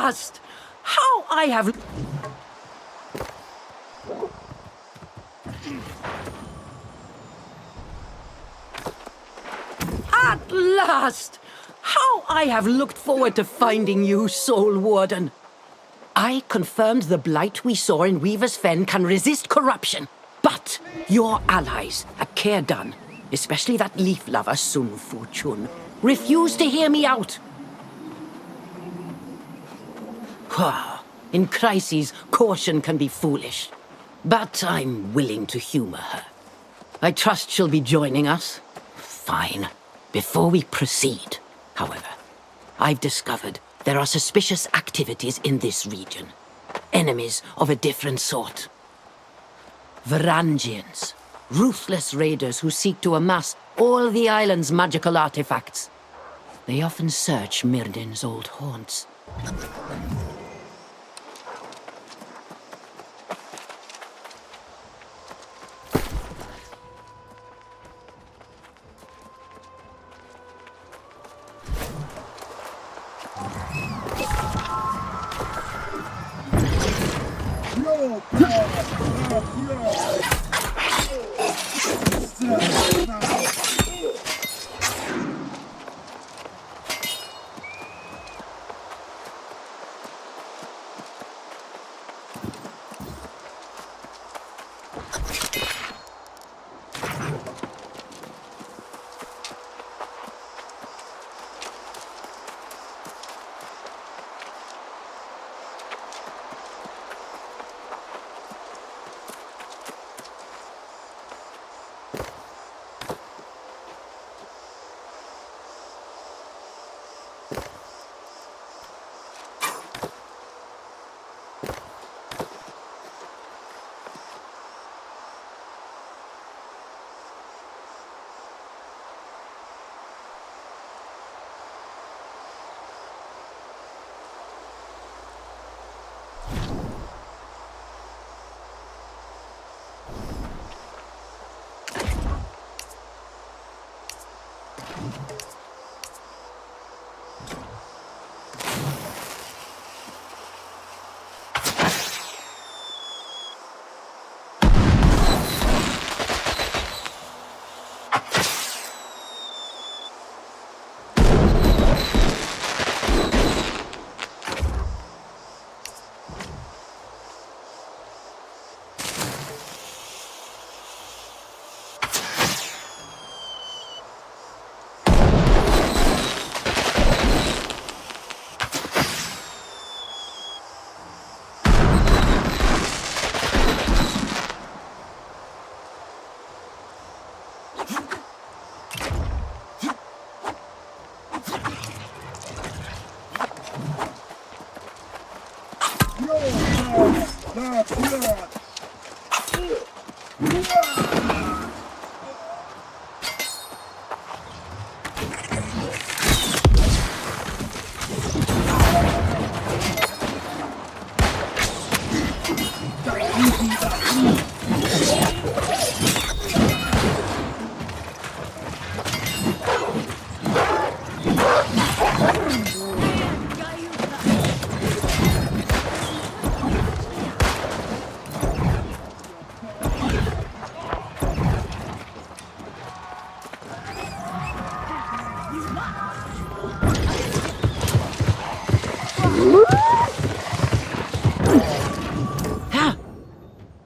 last! How I have... At last! How I have looked forward to finding you, Soul Warden. I confirmed the blight we saw in Weaver's Fen can resist corruption. But your allies at Cairdan, especially that leaf lover Sun Fu Chun, refuse to hear me out. In crises, caution can be foolish. But I'm willing to humor her. I trust she'll be joining us. Fine. Before we proceed, however, I've discovered there are suspicious activities in this region. Enemies of a different sort. Varangians. Ruthless raiders who seek to amass all the island's magical artifacts. They often search Mirden's old haunts.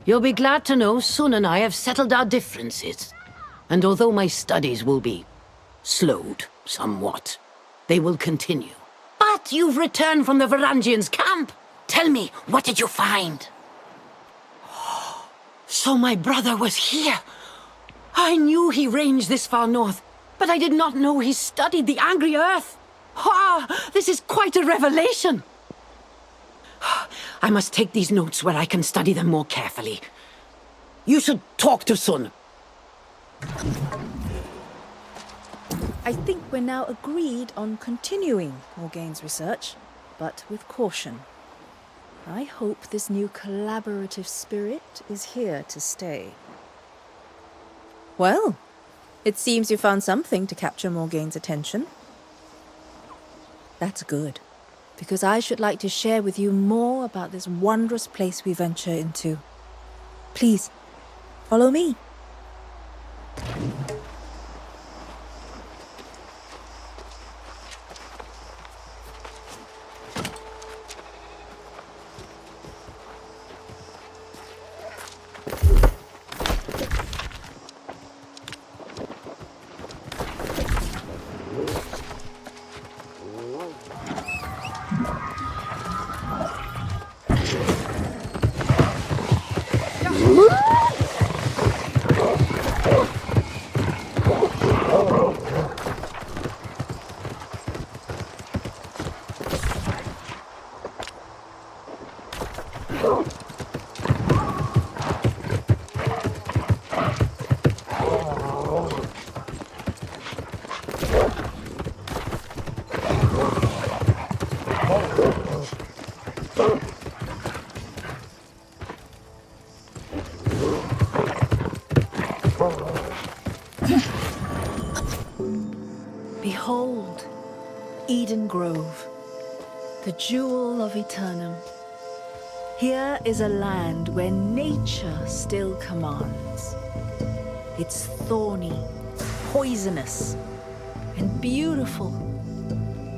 You'll be glad to know Sun and I have settled our differences. And although my studies will be slowed somewhat, they will continue. But you've returned from the Varangians' camp. Tell me, what did you find? So my brother was here. I knew he ranged this far north, but I did not know he studied the angry earth. This is quite a revelation. I must take these notes where I can study them more carefully. You should talk to Sun. I think we're now agreed on continuing Morgaine's research, but with caution. I hope this new collaborative spirit is here to stay. Well, it seems you found something to capture Morgaine's attention. That's good, because I should like to share with you more about this wondrous place we venture into. Please, follow me. Behold, Eden Grove, the jewel of Aeternum. Here is a land where nature still commands. It's thorny, poisonous, and beautiful.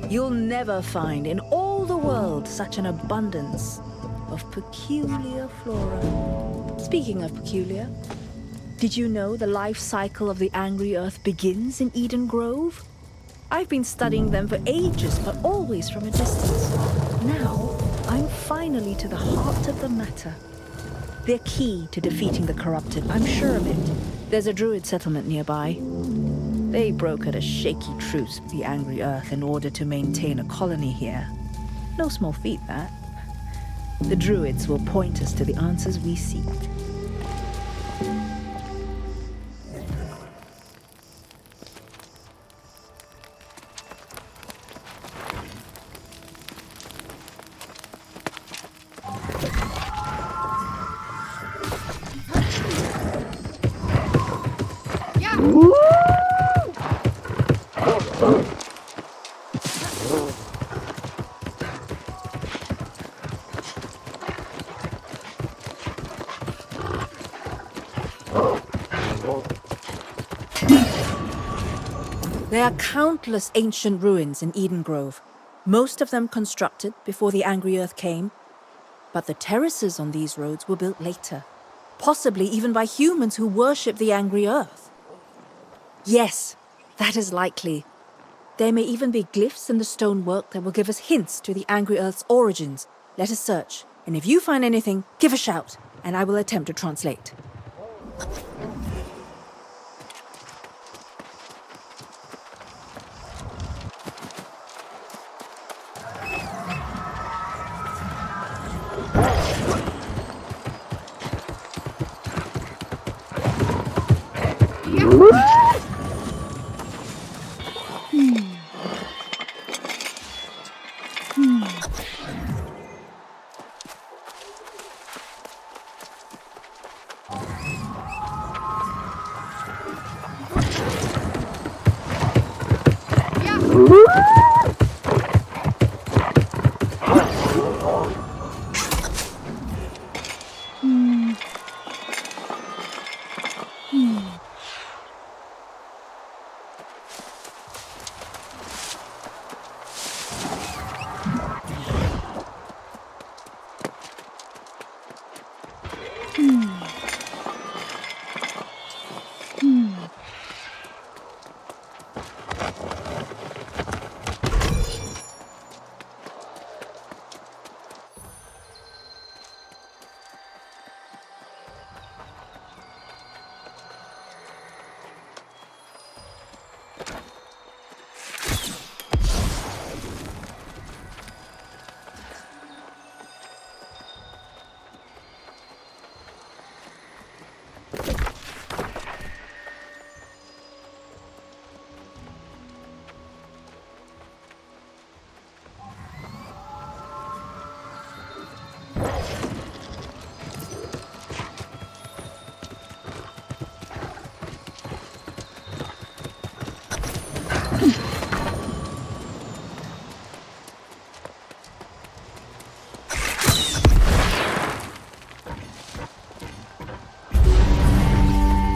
You'll never find in all the world such an abundance of peculiar flora. Speaking of peculiar, did you know the life cycle of the angry earth begins in Eden Grove? I've been studying them for ages, but always from a distance. Now, I'm finally to the heart of the matter. They're key to defeating the corrupted, I'm sure of it. There's a druid settlement nearby. They brokered a shaky truce with the angry earth in order to maintain a colony here. No small feat, that. The druids will point us to the answers we seek. There are countless ancient ruins in Eden Grove, most of them constructed before the angry earth came. But the terraces on these roads were built later, possibly even by humans who worship the angry earth. Yes, that is likely. There may even be glyphs in the stonework that will give us hints to the angry earth's origins. Let us search, and if you find anything, give a shout, and I will attempt to translate.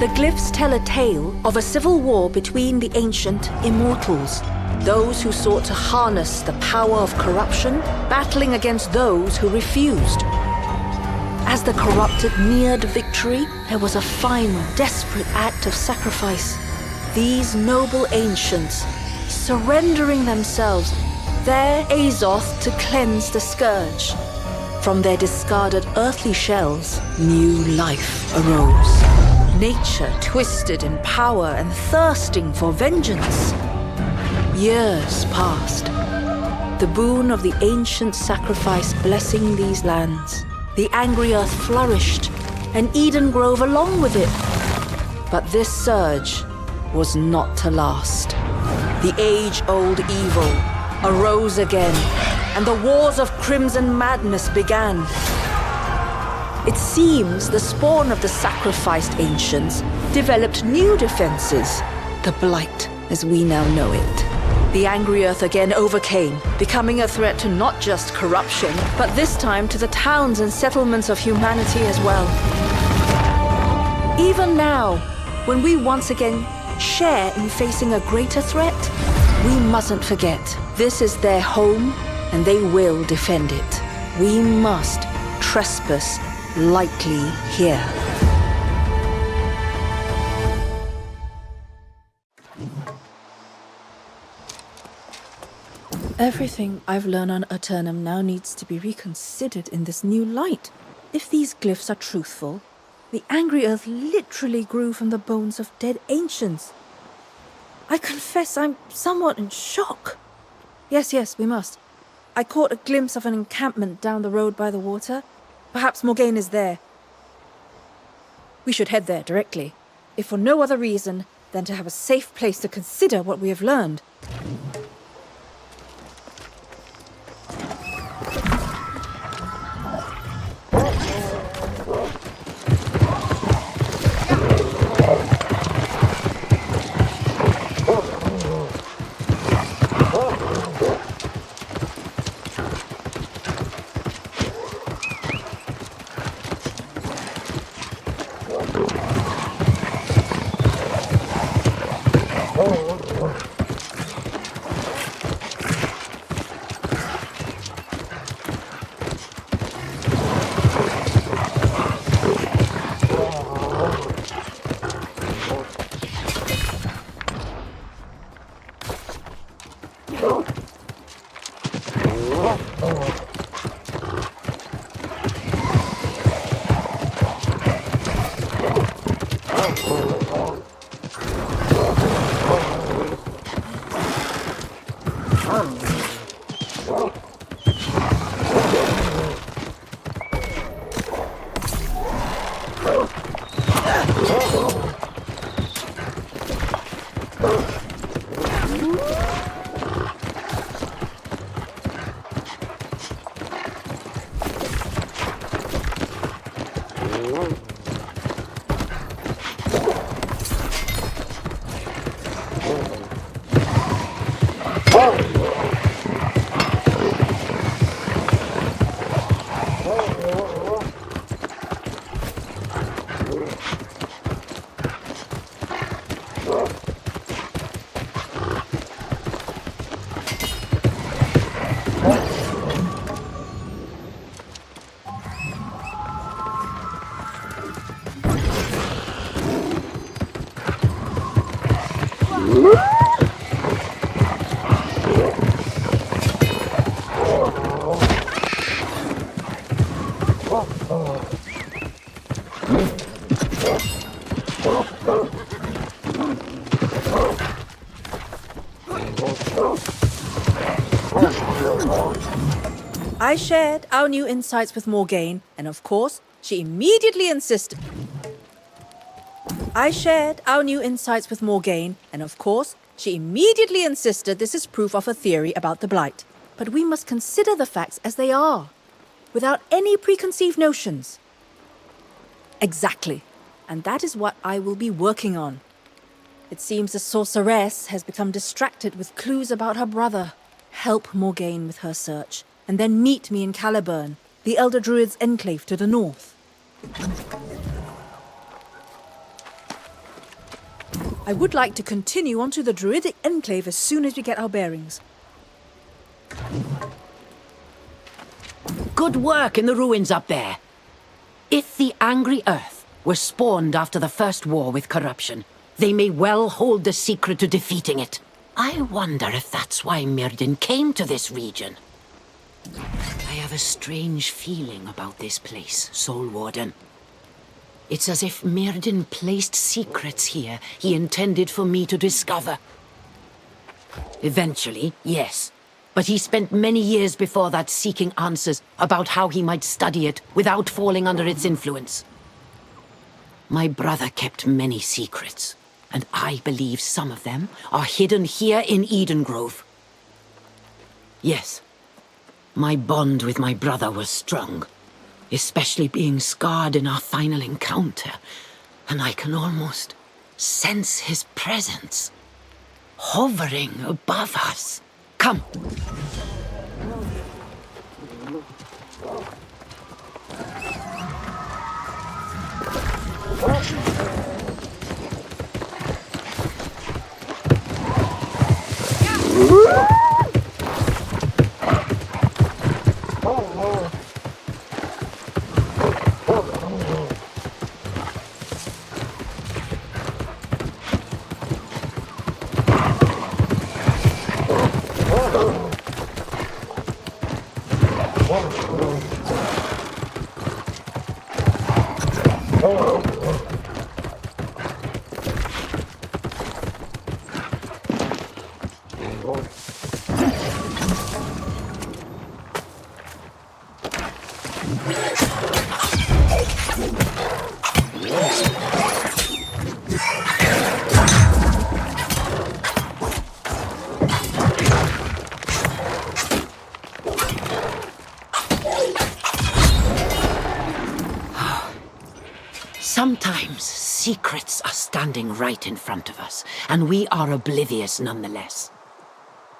The glyphs tell a tale of a civil war between the ancient immortals, those who sought to harness the power of corruption, battling against those who refused. As the corrupted neared victory, there was a final, desperate act of sacrifice. These noble ancients, surrendering themselves, their Azoth to cleanse the scourge. From their discarded earthly shells, new life arose. Nature twisted in power and thirsting for vengeance. Years passed. The boon of the ancient sacrifice blessing these lands. The angry earth flourished, and Eden Grove along with it. But this surge was not to last. The age-old evil arose again, and the wars of crimson madness began. It seems the spawn of the sacrificed ancients developed new defenses, the Blight as we now know it. The angry earth again overcame, becoming a threat to not just corruption, but this time to the towns and settlements of humanity as well. Even now, when we once again share in facing a greater threat, we mustn't forget this is their home and they will defend it. We must trespass lightly here. Everything I've learned on Aeternum now needs to be reconsidered in this new light. If these glyphs are truthful, the angry earth literally grew from the bones of dead ancients. I confess I'm somewhat in shock. Yes, we must. I caught a glimpse of an encampment down the road by the water. Perhaps Morgaine is there. We should head there directly, if for no other reason than to have a safe place to consider what we have learned. I shared our new insights with Morgaine, and of course, she immediately insisted. This is proof of her theory about the Blight. But we must consider the facts as they are, without any preconceived notions. Exactly. And that is what I will be working on. It seems the sorceress has become distracted with clues about her brother. Help Morgaine with her search, and then meet me in Caliburn, the Elder Druid's enclave to the north. I would like to continue on to the Druidic enclave as soon as we get our bearings. Good work in the ruins up there. If the angry earth were spawned after the first war with corruption, they may well hold the secret to defeating it. I wonder if that's why Myrddin came to this region. I have a strange feeling about this place, Soul Warden. It's as if Myrddin placed secrets here he intended for me to discover. Eventually, yes. But he spent many years before that seeking answers about how he might study it without falling under its influence. My brother kept many secrets, and I believe some of them are hidden here in Eden Grove. Yes, my bond with my brother was strong, especially being scarred in our final encounter, and I can almost sense his presence, hovering above us. Come. Sometimes secrets are standing right in front of us, and we are oblivious nonetheless.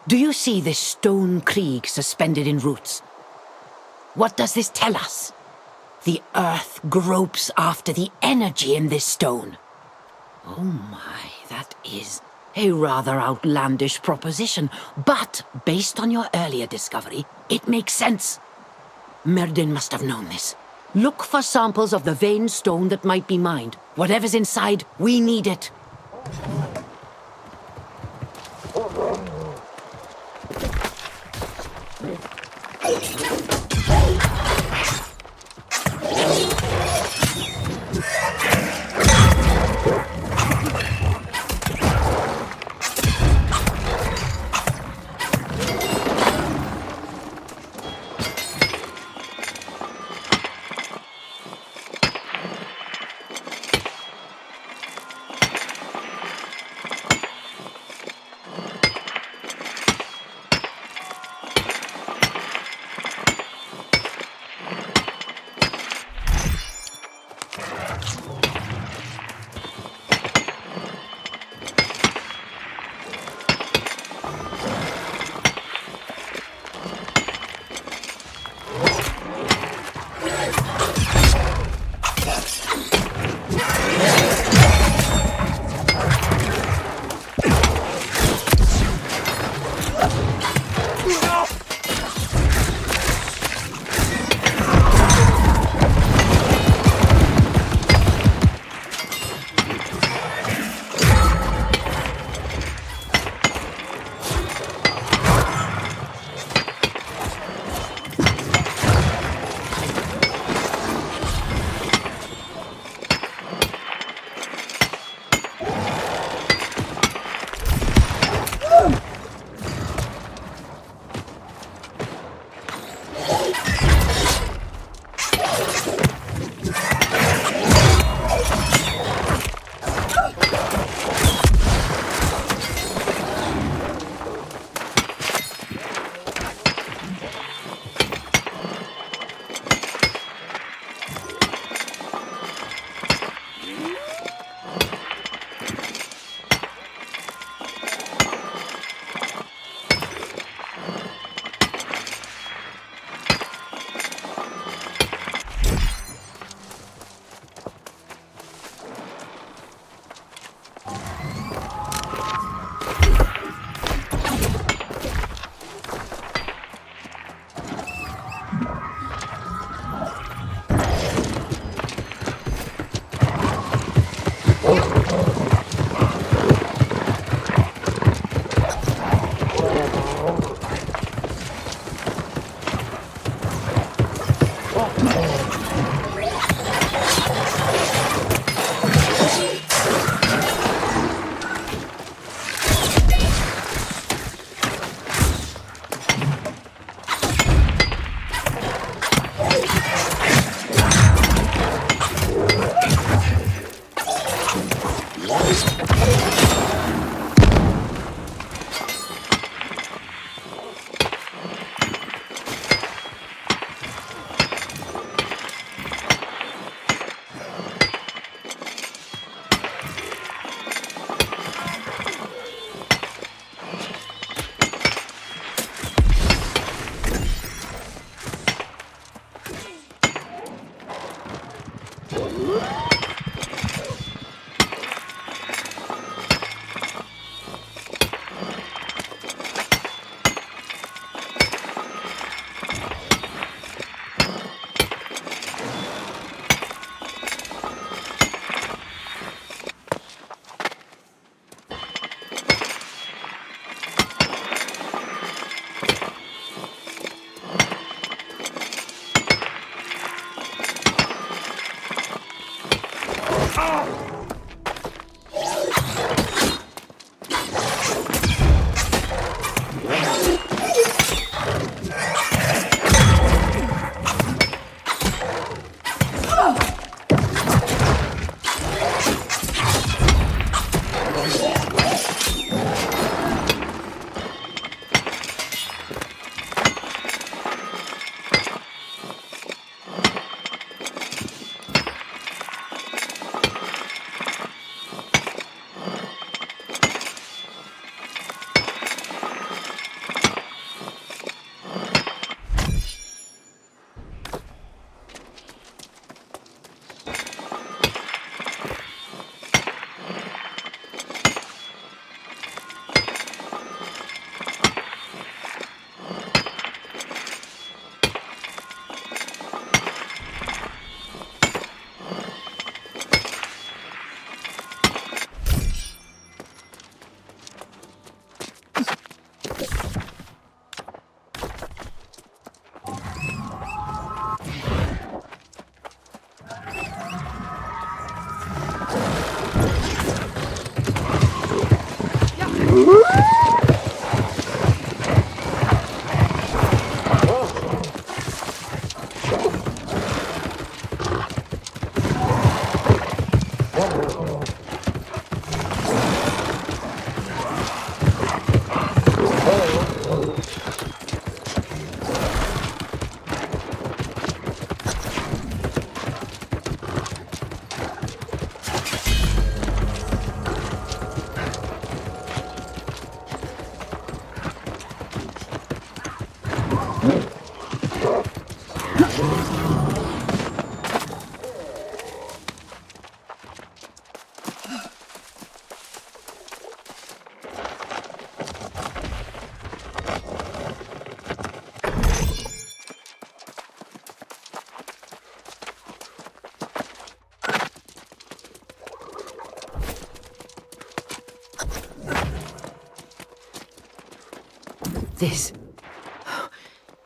Do you see this stone krieg suspended in roots? What does this tell us? The earth gropes after the energy in this stone. Oh my, that is a rather outlandish proposition, but based on your earlier discovery, it makes sense. Myrddin must have known this. Look for samples of the veined stone that might be mined. Whatever's inside, we need it.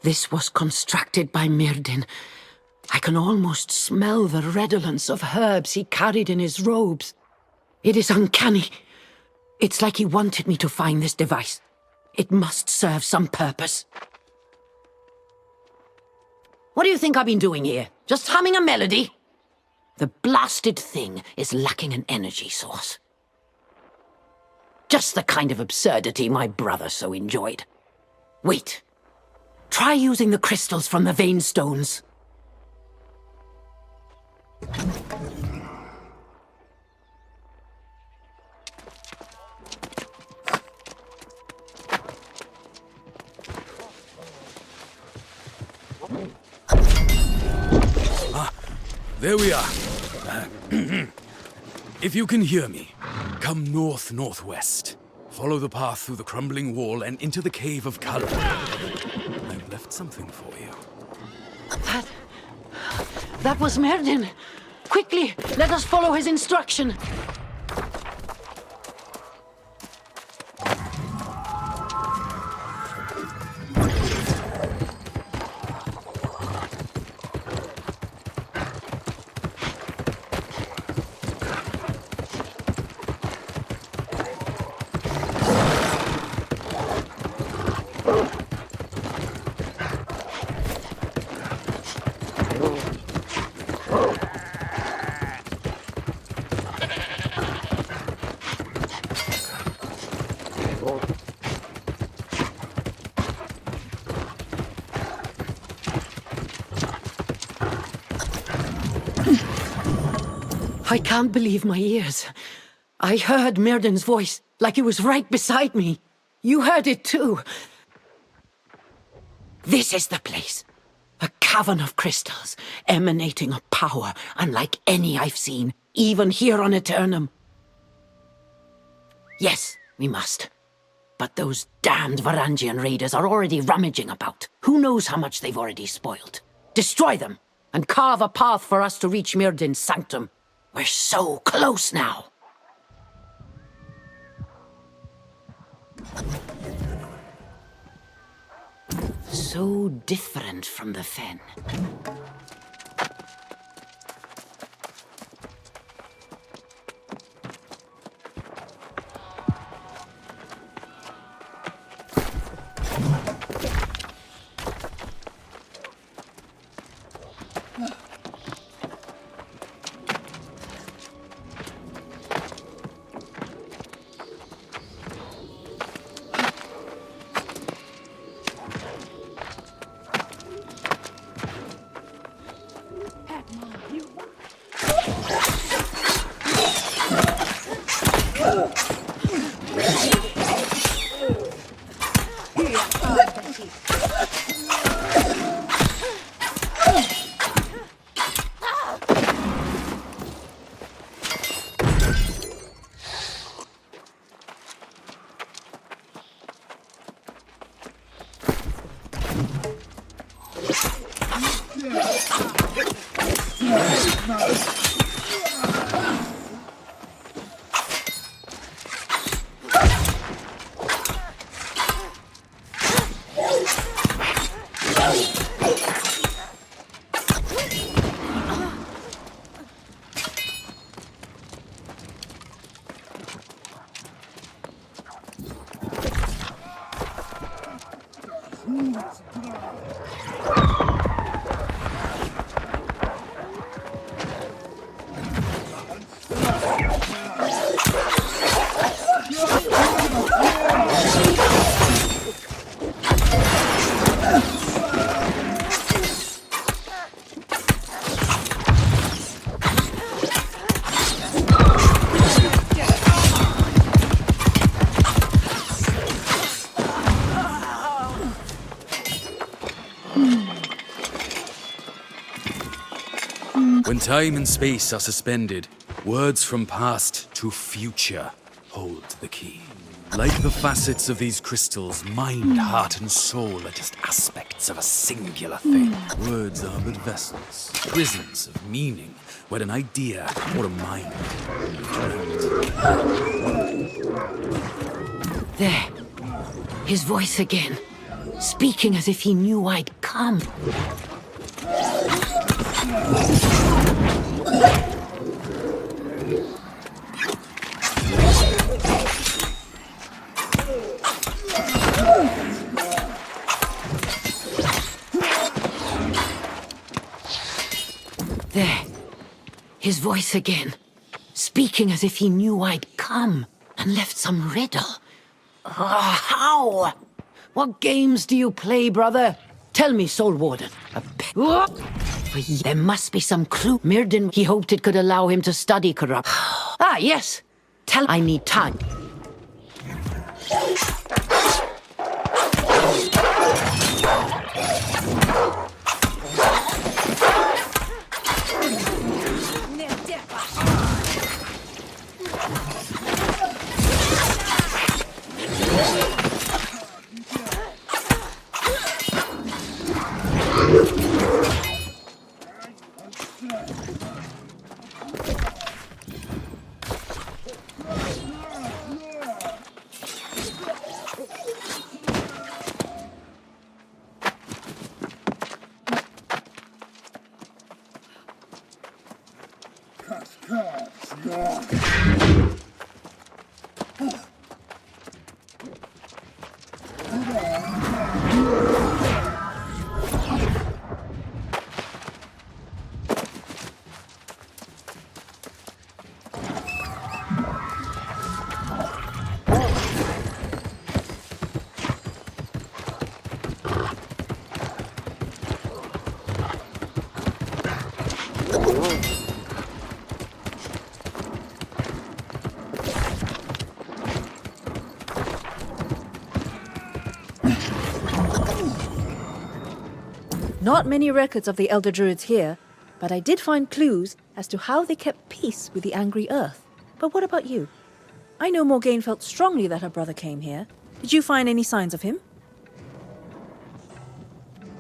This was constructed by Myrddin. I can almost smell the redolence of herbs he carried in his robes. It is uncanny. It's like he wanted me to find this device. It must serve some purpose. What do you think I've been doing here? Just humming a melody? The blasted thing is lacking an energy source. Just the kind of absurdity my brother so enjoyed. Wait. Try using the crystals from the vein stones. There we are. If you can hear me, come north-northwest. Follow the path through the crumbling wall and into the cave of Kala. I've left something for you. That was Myrddin. Quickly, let us follow his instruction. I can't believe my ears. I heard Myrddin's voice, like it was right beside me. You heard it too. This is the place. A cavern of crystals, emanating a power unlike any I've seen, even here on Aeternum. Yes, we must. But those damned Varangian raiders are already rummaging about. Who knows how much they've already spoiled? Destroy them, and carve a path for us to reach Myrdin's sanctum. We're so close now. So different from the Fen. When time and space are suspended, words from past to future hold the key. Like the facets of these crystals, mind, heart, and soul are just aspects of a singular thing. Words are but vessels, prisons of meaning, where an idea or a mind interact. There. His voice again. Speaking as if he knew I'd come. There. His voice again. Speaking as if he knew I'd come and left some riddle. How? What games do you play, brother? Tell me, Soul Warden. There must be some clue. Myrdin, he hoped it could allow him to study corrupt. Ah, yes. Tell I need time. Not many records of the Elder Druids here, but I did find clues as to how they kept peace with the angry earth. But what about you? I know Morgaine felt strongly that her brother came here. Did you find any signs of him?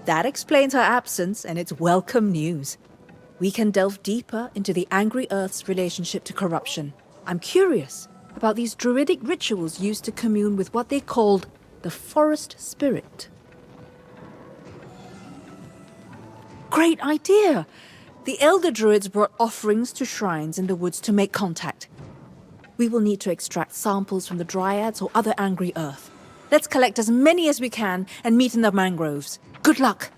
That explains her absence, and it's welcome news. We can delve deeper into the angry earth's relationship to corruption. I'm curious about these druidic rituals used to commune with what they called the forest spirit. Great idea! The Elder Druids brought offerings to shrines in the woods to make contact. We will need to extract samples from the dryads or other angry earth. Let's collect as many as we can and meet in the mangroves. Good luck!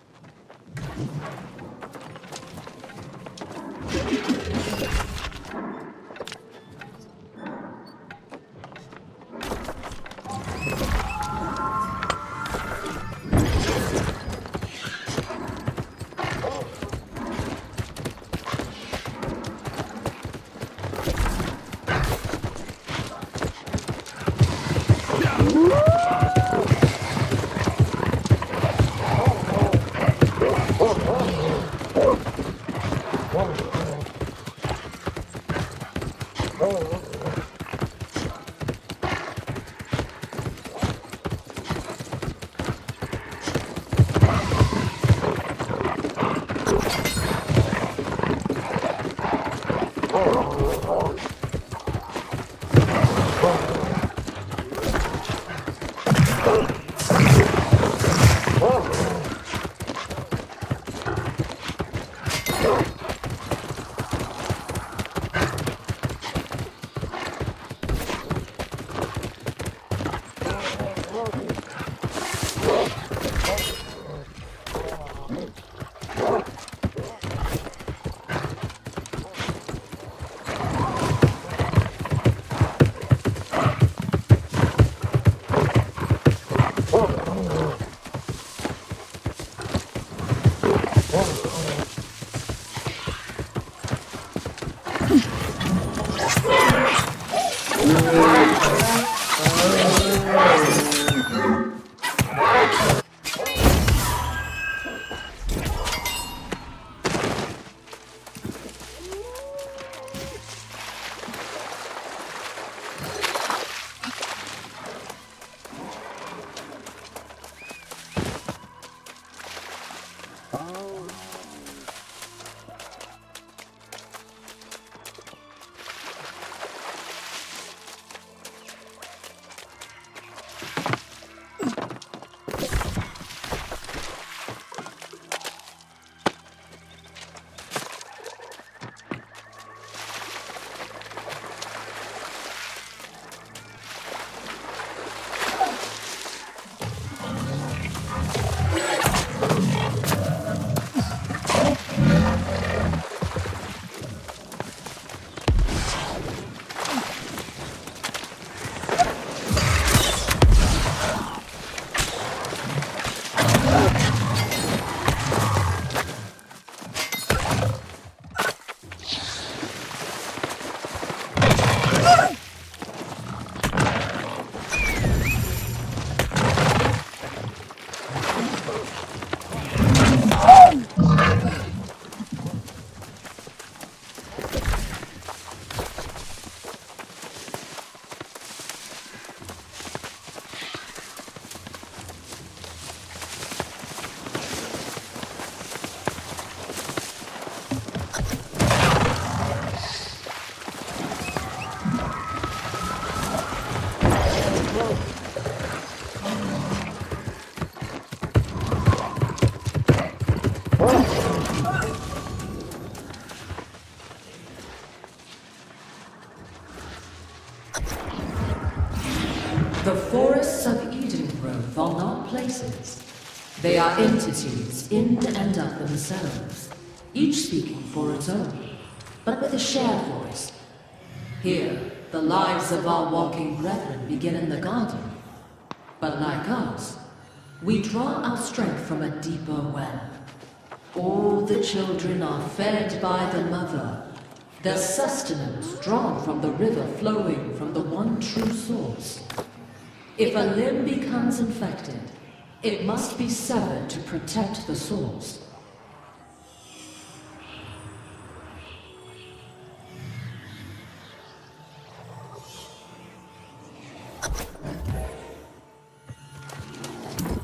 The forests of Eden Grove are not places. They are entities in and of themselves, each speaking for its own, but with a shared voice. Here, the lives of our walking brethren begin in the garden. But like us, we draw our strength from a deeper well. All the children are fed by the mother, their sustenance drawn from the river flowing from the one true source. If a limb becomes infected, it must be severed to protect the source.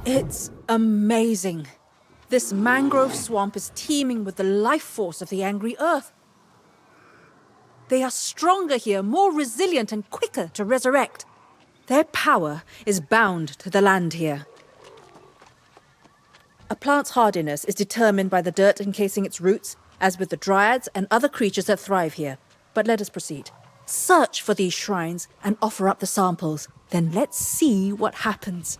It's amazing. This mangrove swamp is teeming with the life force of the angry earth. They are stronger here, more resilient and quicker to resurrect. Their power is bound to the land here. A plant's hardiness is determined by the dirt encasing its roots, as with the dryads and other creatures that thrive here. But let us proceed. Search for these shrines and offer up the samples. Then let's see what happens.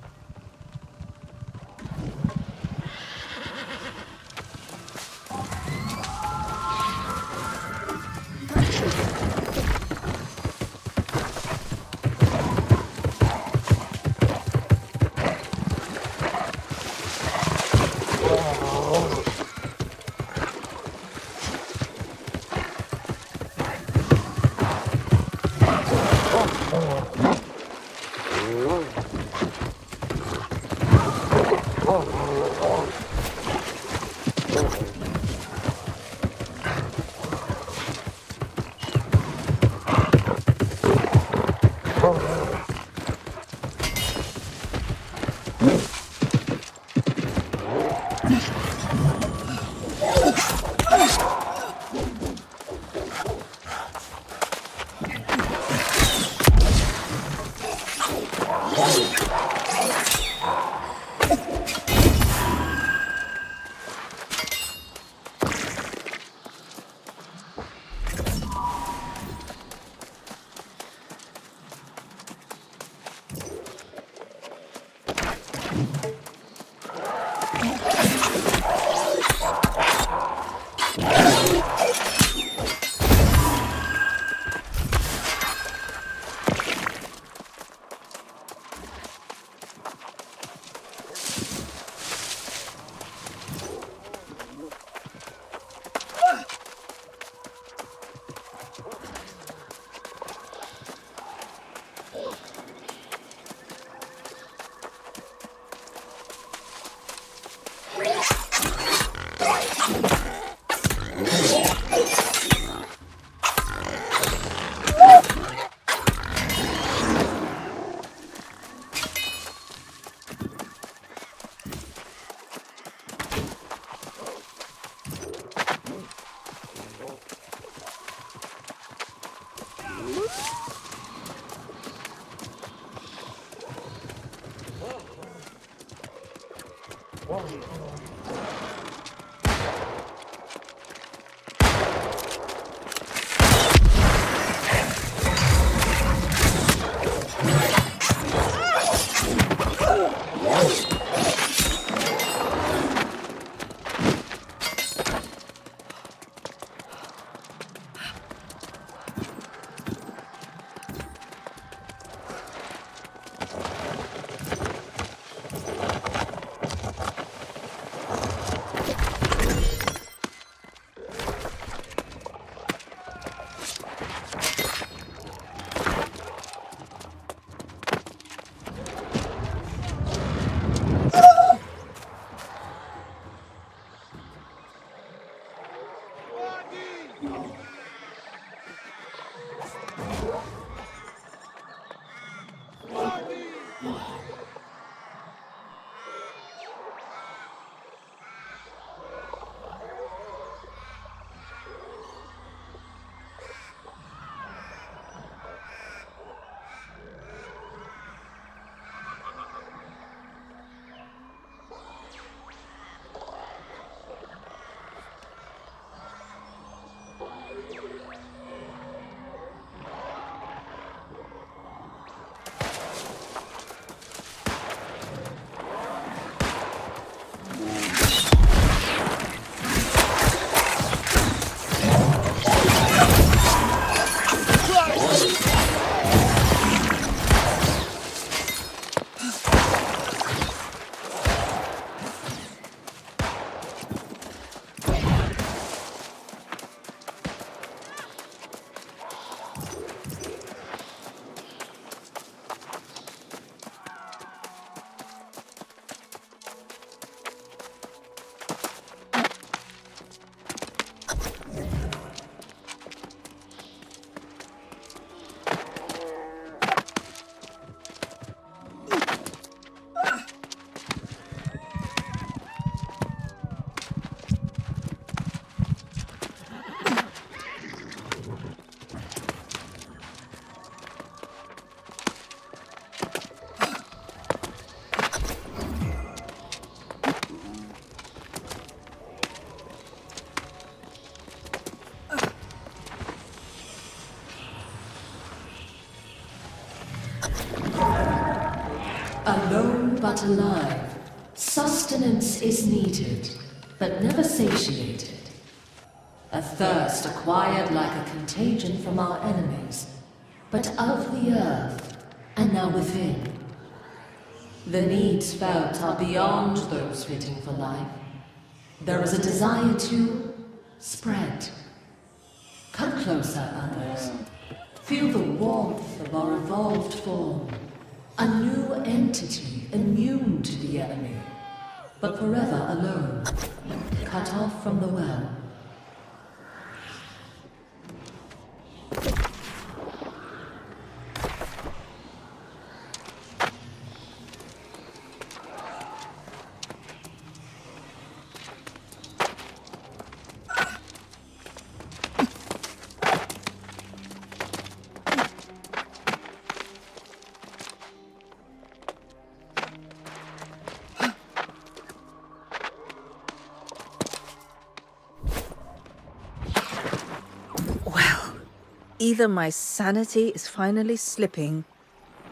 Alone but alive, sustenance is needed, but never satiated. A thirst acquired like a contagion from our enemies, but of the earth, and now within. The needs felt are beyond those fitting for life. There is a desire to spread. Come closer, others. Feel the warmth of our evolved form. A new entity immune to the enemy, but forever alone, cut off from the well. Either my sanity is finally slipping,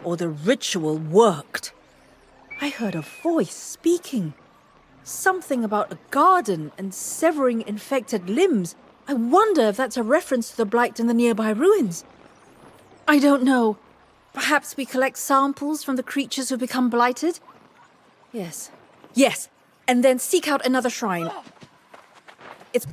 or the ritual worked. I heard a voice speaking. Something about a garden and severing infected limbs. I wonder if that's a reference to the blight in the nearby ruins. I don't know. Perhaps we collect samples from the creatures who become blighted? Yes. Yes, and then seek out another shrine. It's...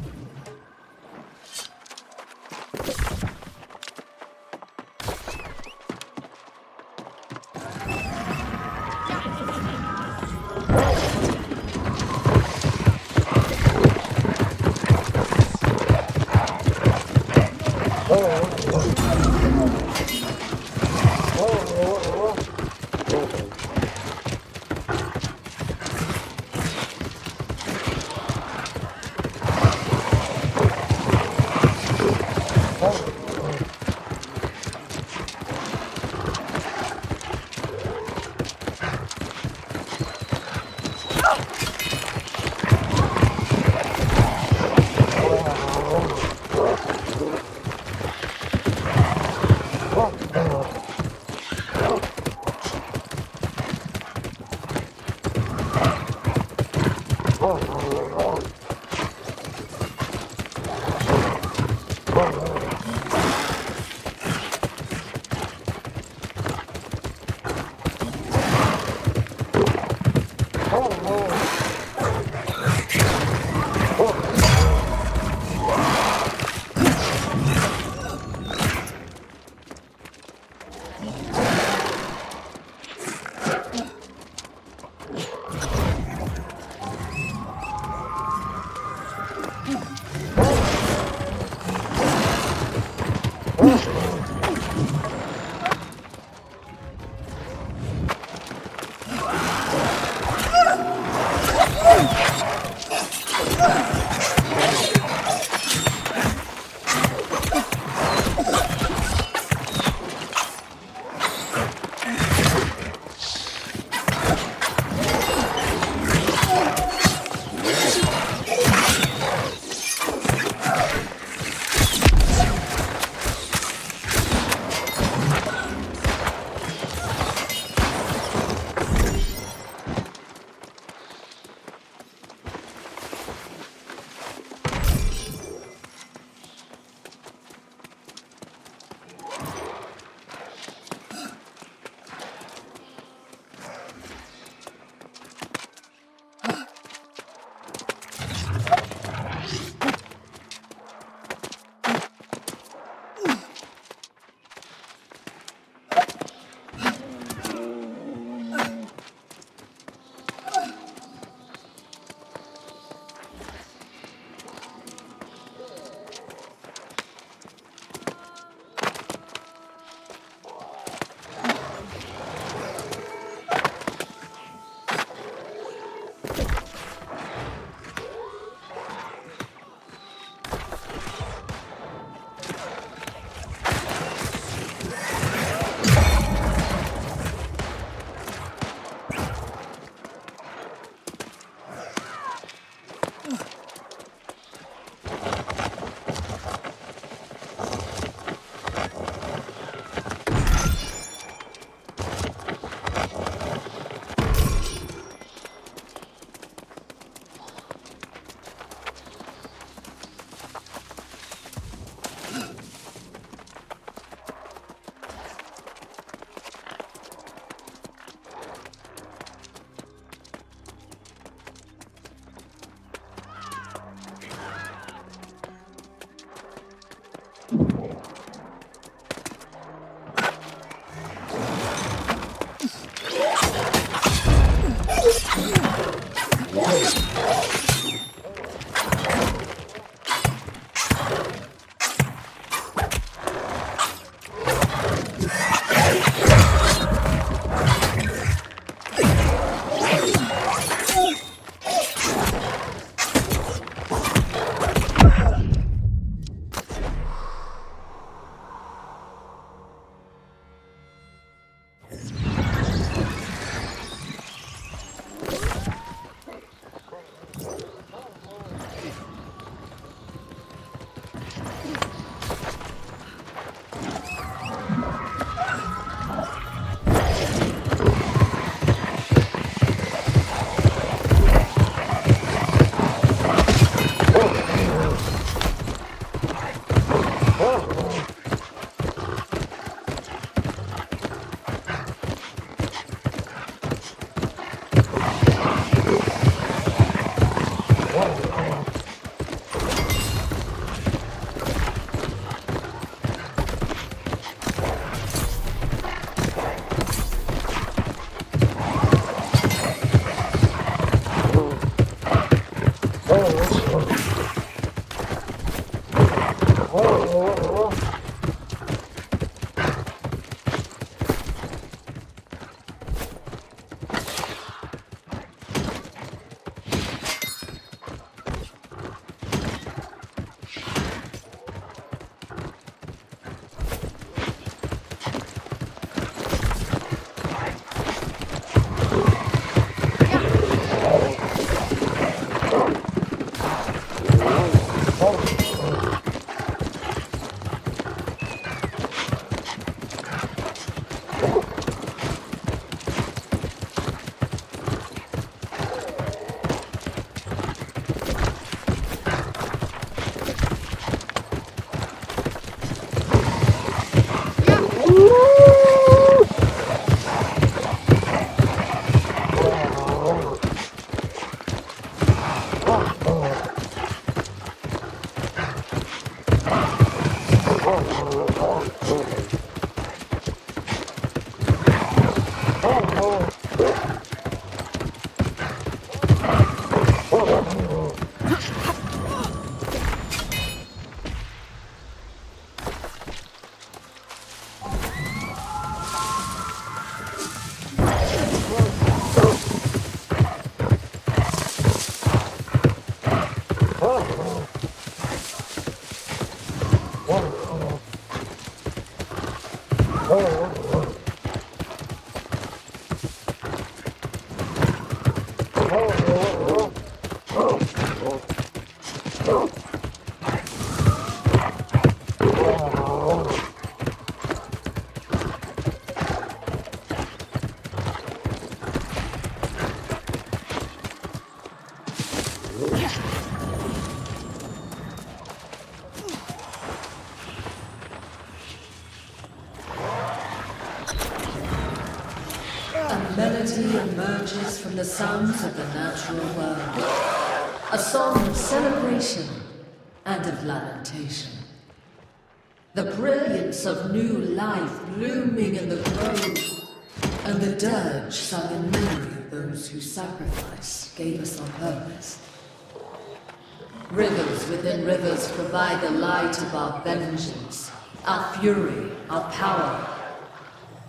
A melody emerges from the sounds of the natural world. A song of celebration and of lamentation. The brilliance of new life blooming in the grove, and the dirge sung in memory of those who sacrifice gave us on purpose. Rivers within rivers provide the light of our vengeance, our fury, our power.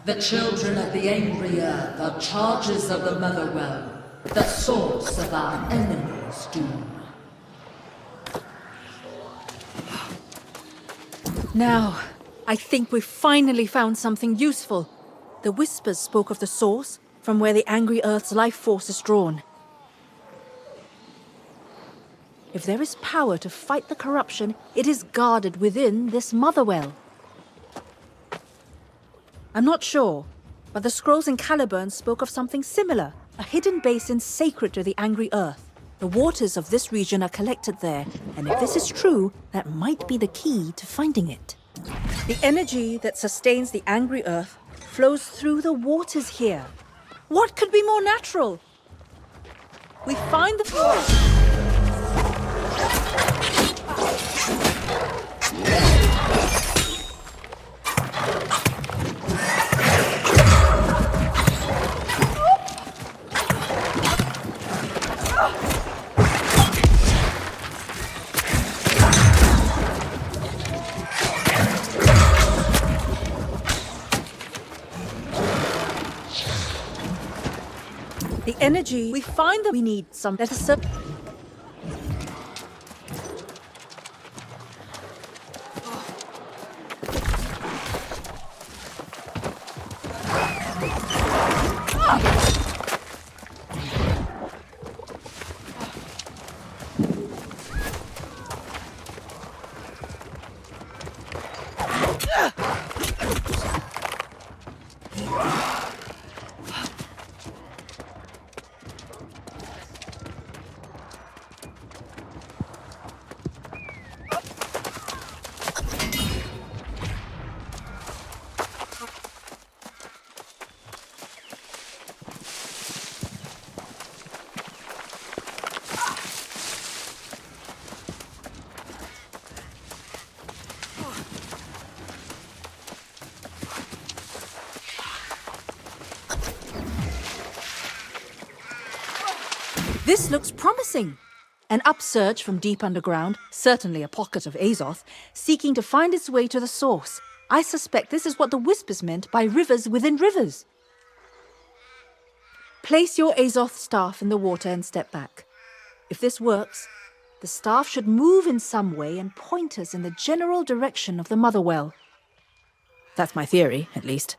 The children of the angry earth are charges of the mother well, the source of our enemy's doom. Now, I think we've finally found something useful. The whispers spoke of the source, from where the angry earth's life force is drawn. If there is power to fight the corruption, it is guarded within this motherwell. I'm not sure, but the scrolls in Caliburn spoke of something similar, a hidden basin sacred to the angry earth. The waters of this region are collected there, and if this is true, that might be the key to finding it. The energy that sustains the angry earth flows through the waters here. What could be more natural? We find the... energy, we find that we need some better serve. This looks promising. An upsurge from deep underground, certainly a pocket of Azoth, seeking to find its way to the source. I suspect this is what the whispers meant by rivers within rivers. Place your Azoth staff in the water and step back. If this works, the staff should move in some way and point us in the general direction of the motherwell. That's my theory, at least.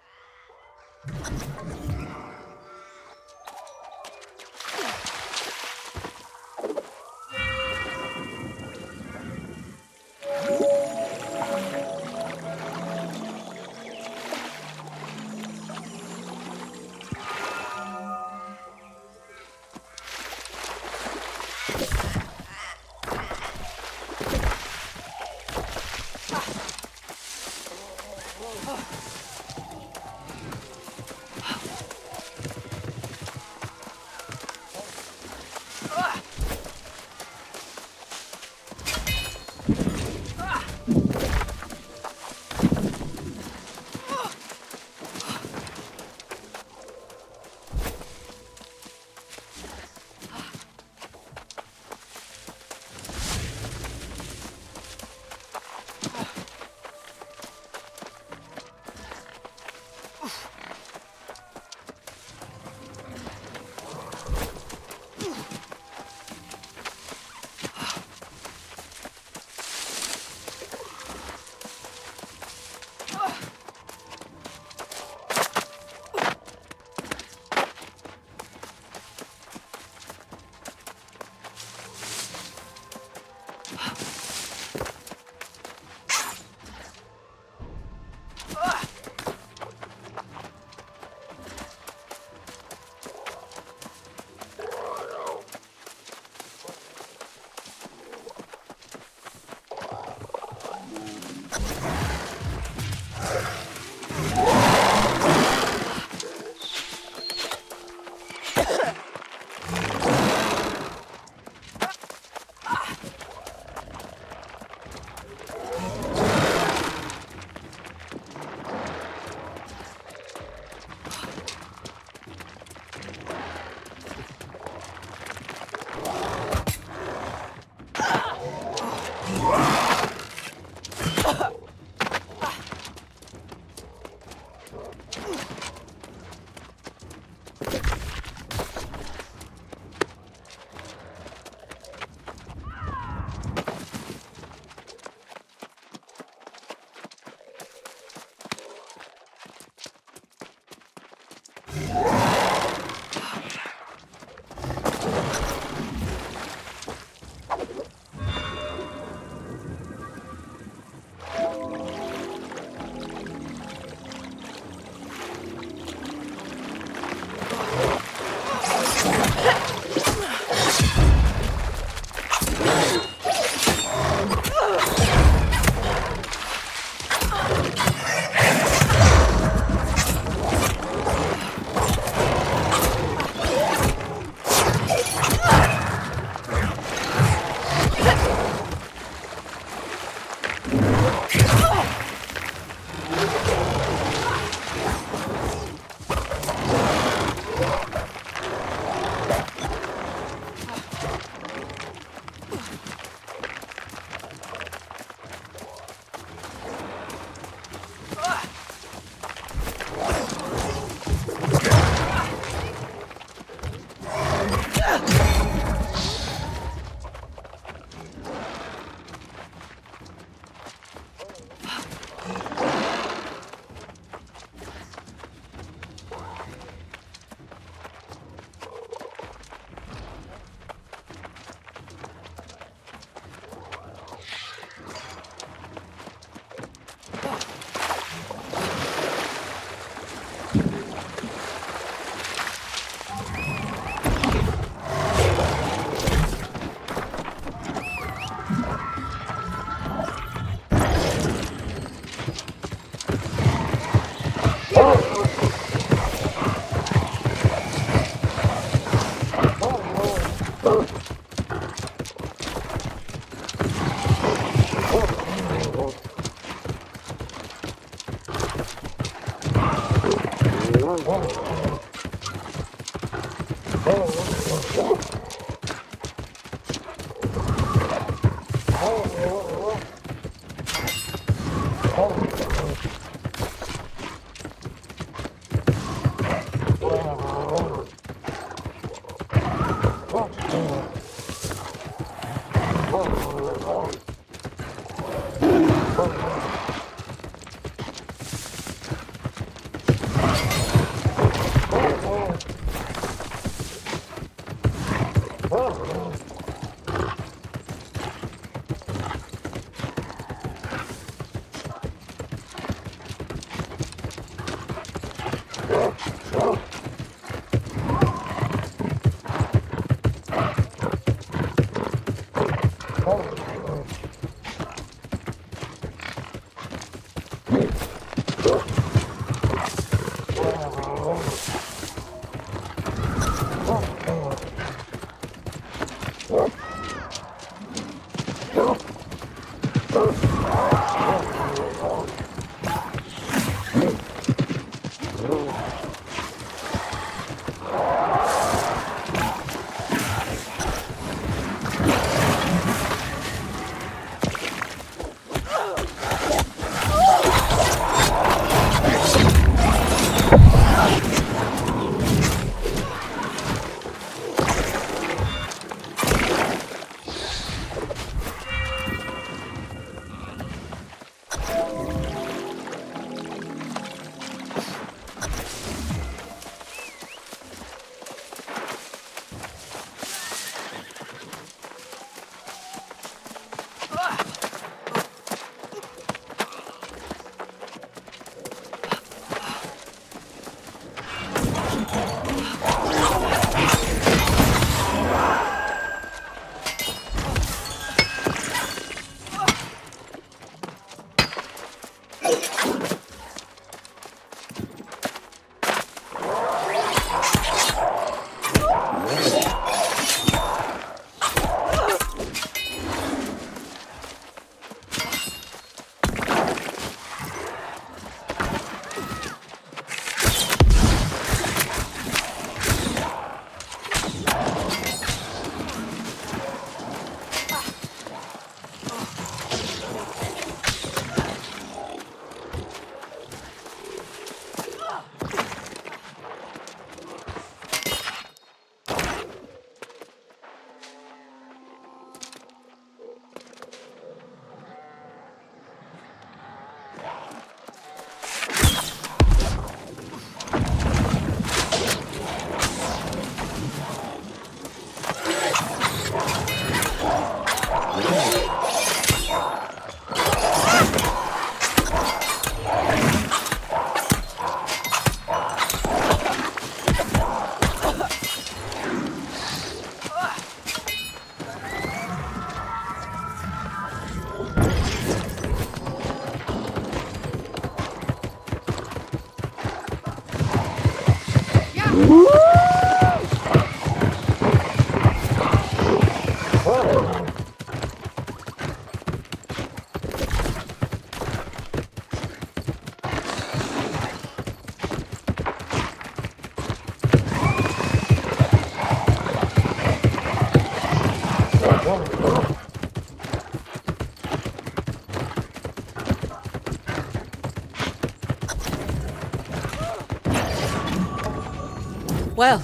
Well,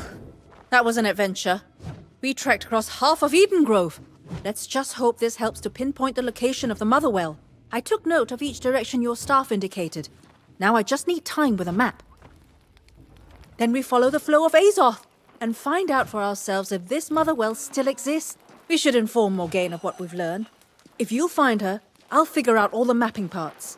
that was an adventure. We trekked across half of Eden Grove. Let's just hope this helps to pinpoint the location of the Mother Well. I took note of each direction your staff indicated. Now I just need time with a map. Then we follow the flow of Azoth and find out for ourselves if this Mother Well still exists. We should inform Morgane of what we've learned. If you'll find her, I'll figure out all the mapping parts.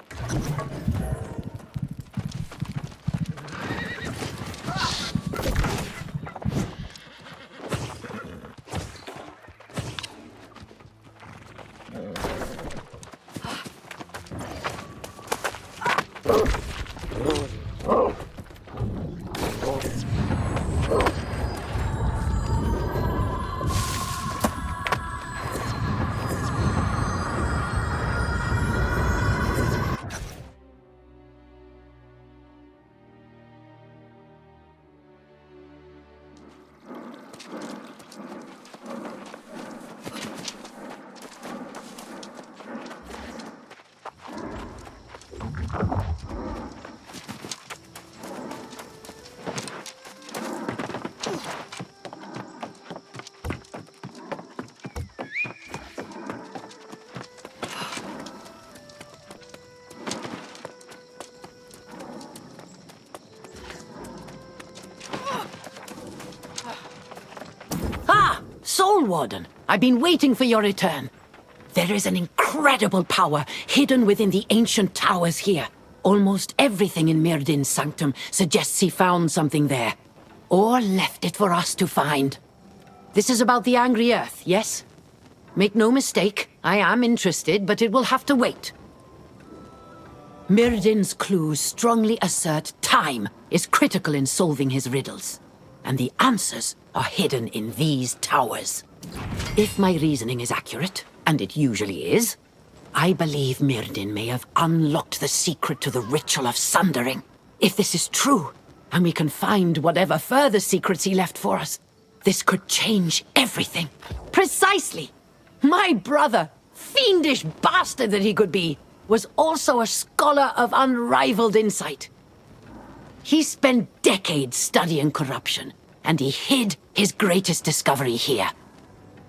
Soul Warden, I've been waiting for your return. There is an incredible power hidden within the ancient towers here. Almost everything in Myrdin's sanctum suggests he found something there. Or left it for us to find. This is about the Angry Earth, yes? Make no mistake, I am interested, but it will have to wait. Myrdin's clues strongly assert time is critical in solving his riddles. And the answers are hidden in these towers. If my reasoning is accurate, and it usually is, I believe Myrdin may have unlocked the secret to the ritual of sundering. If this is true, and we can find whatever further secrets he left for us, this could change everything. Precisely! My brother, fiendish bastard that he could be, was also a scholar of unrivaled insight. He spent decades studying corruption, and he hid his greatest discovery here.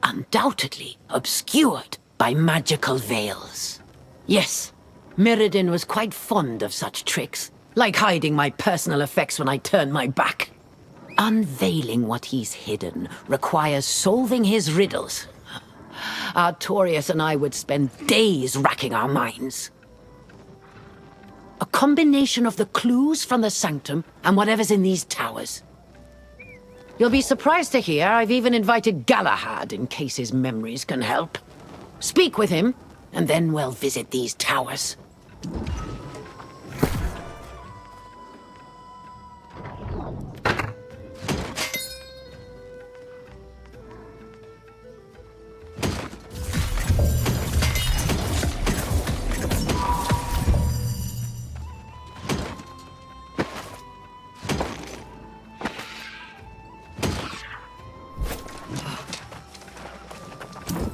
Undoubtedly obscured by magical veils. Yes, Myrdin was quite fond of such tricks, like hiding my personal effects when I turned my back. Unveiling what he's hidden requires solving his riddles. Artorius and I would spend days racking our minds. A combination of the clues from the sanctum and whatever's in these towers. You'll be surprised to hear I've even invited Galahad in case his memories can help. Speak with him, and then we'll visit these towers.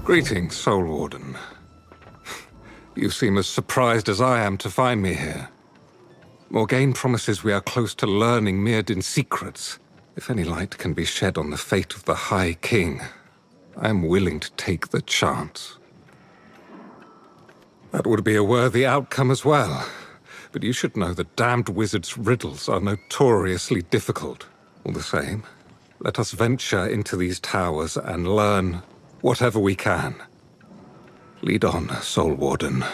Greetings, Soul Warden. You seem as surprised as I am to find me here. Morgaine promises we are close to learning Myrdin's secrets. If any light can be shed on the fate of the High King, I am willing to take the chance. That would be a worthy outcome as well. But you should know the damned wizard's riddles are notoriously difficult. All the same, let us venture into these towers and learn whatever we can. Lead on, Soul Warden.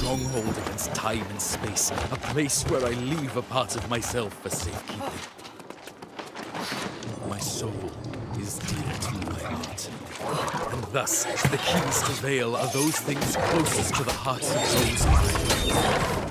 Stronghold against time and space, a place where I leave a part of myself for safekeeping. My soul is dear to my heart. And thus, the keys to Vale are those things closest to the hearts of those I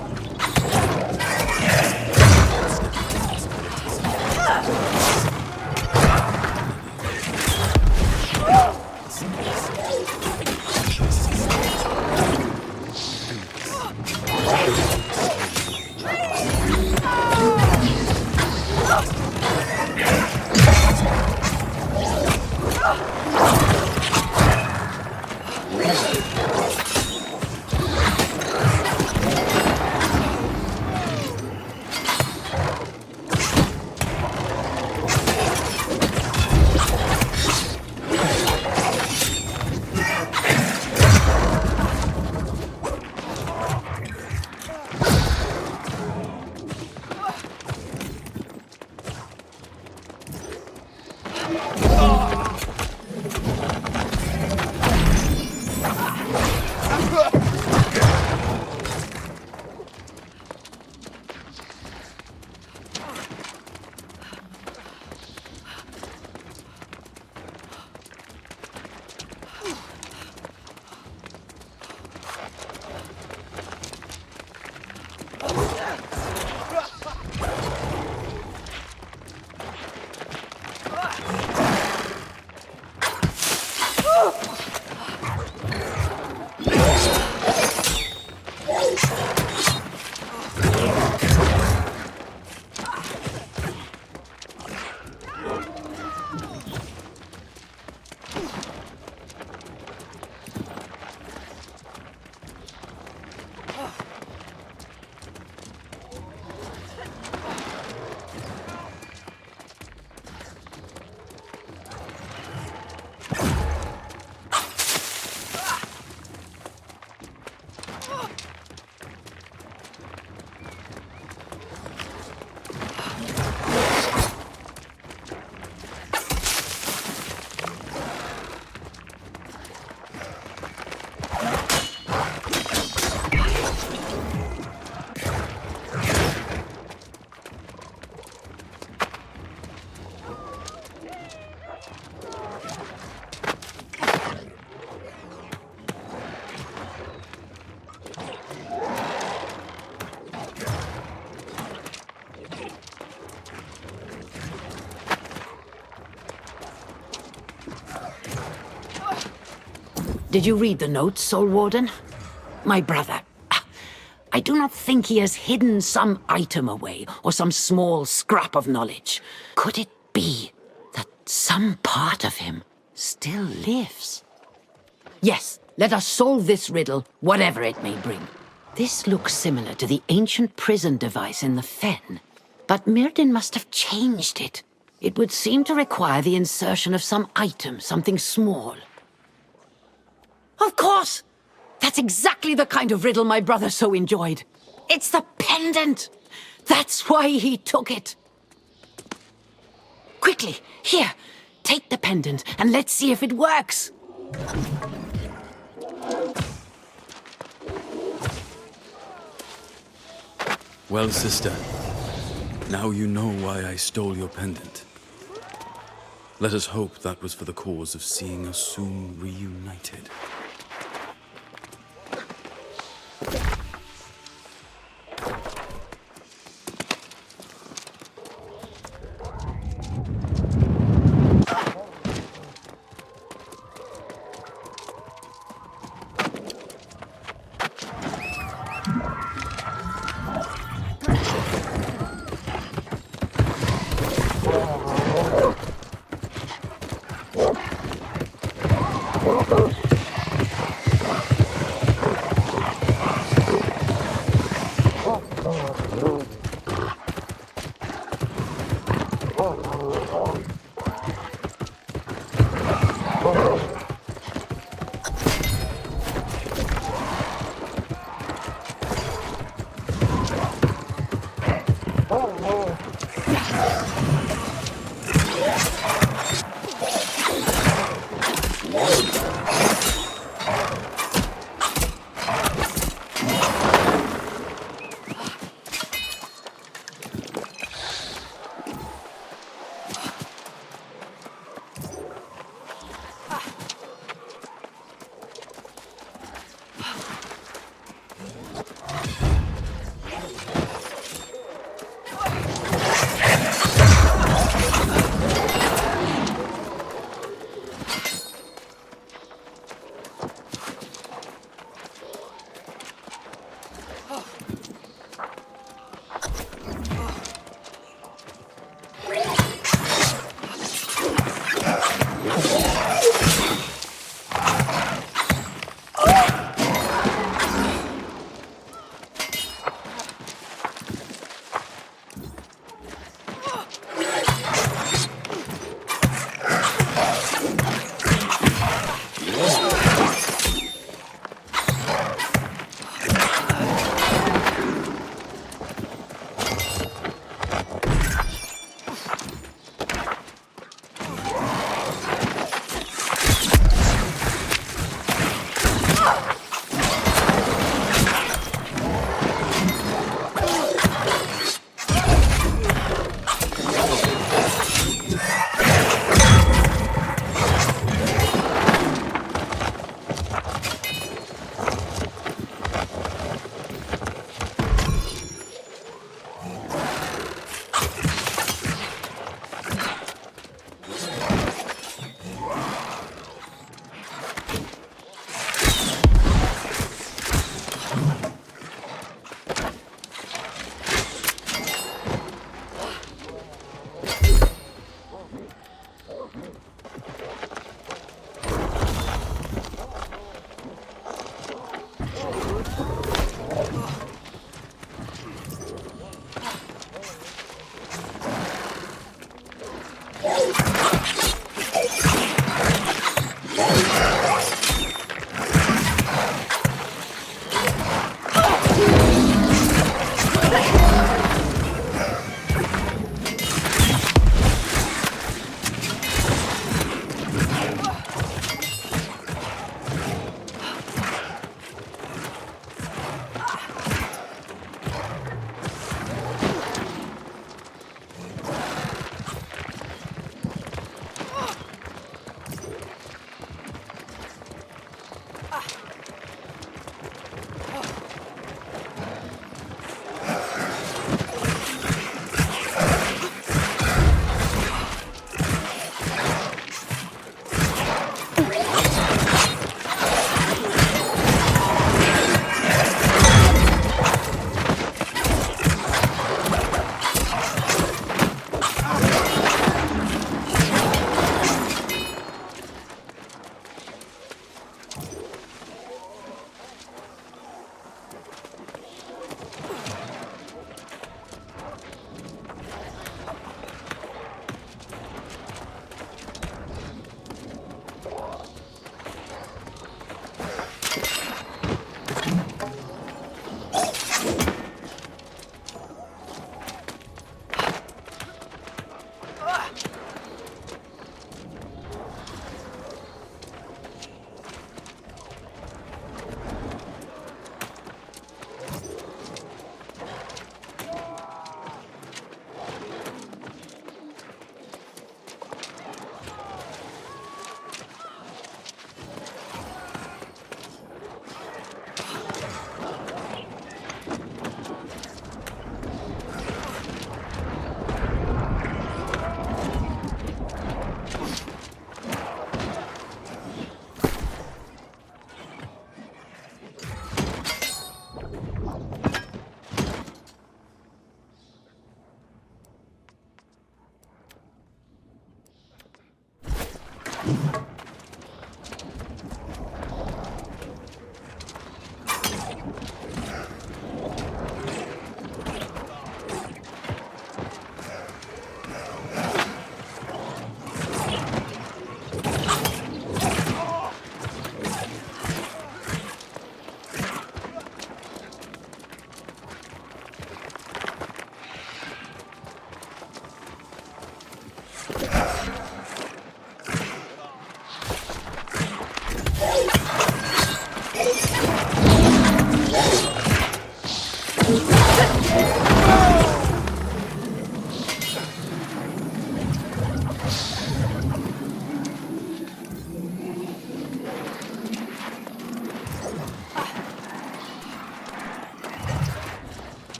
Did you read the notes, Soul Warden? My brother. I do not think he has hidden some item away, or some small scrap of knowledge. Could it be that some part of him still lives? Yes, let us solve this riddle, whatever it may bring. This looks similar to the ancient prison device in the Fen, but Myrddin must have changed it. It would seem to require the insertion of some item, something small. Of course! That's exactly the kind of riddle my brother so enjoyed. It's the pendant! That's why he took it. Quickly, here, take the pendant and let's see if it works. Well, sister, now you know why I stole your pendant. Let us hope that was for the cause of seeing us soon reunited.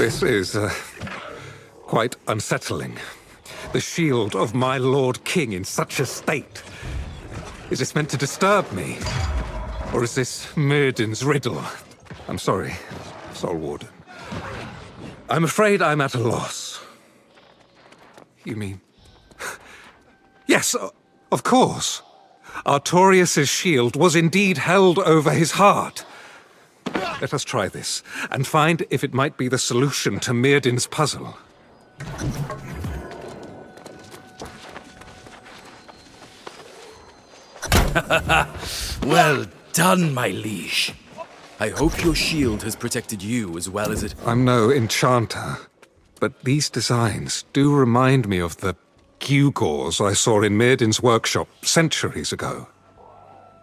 This is quite unsettling. The shield of my Lord King in such a state. Is this meant to disturb me? Or is this Myrddin's riddle? I'm sorry, Soul Warden. I'm afraid I'm at a loss. You mean... Yes, of course. Artorius' shield was indeed held over his heart. Let us try this, and find if it might be the solution to Myrddin's puzzle. Well done, my liege. I hope your shield has protected you as well as it... I'm no enchanter, but these designs do remind me of the gewgaws I saw in Myrddin's workshop centuries ago.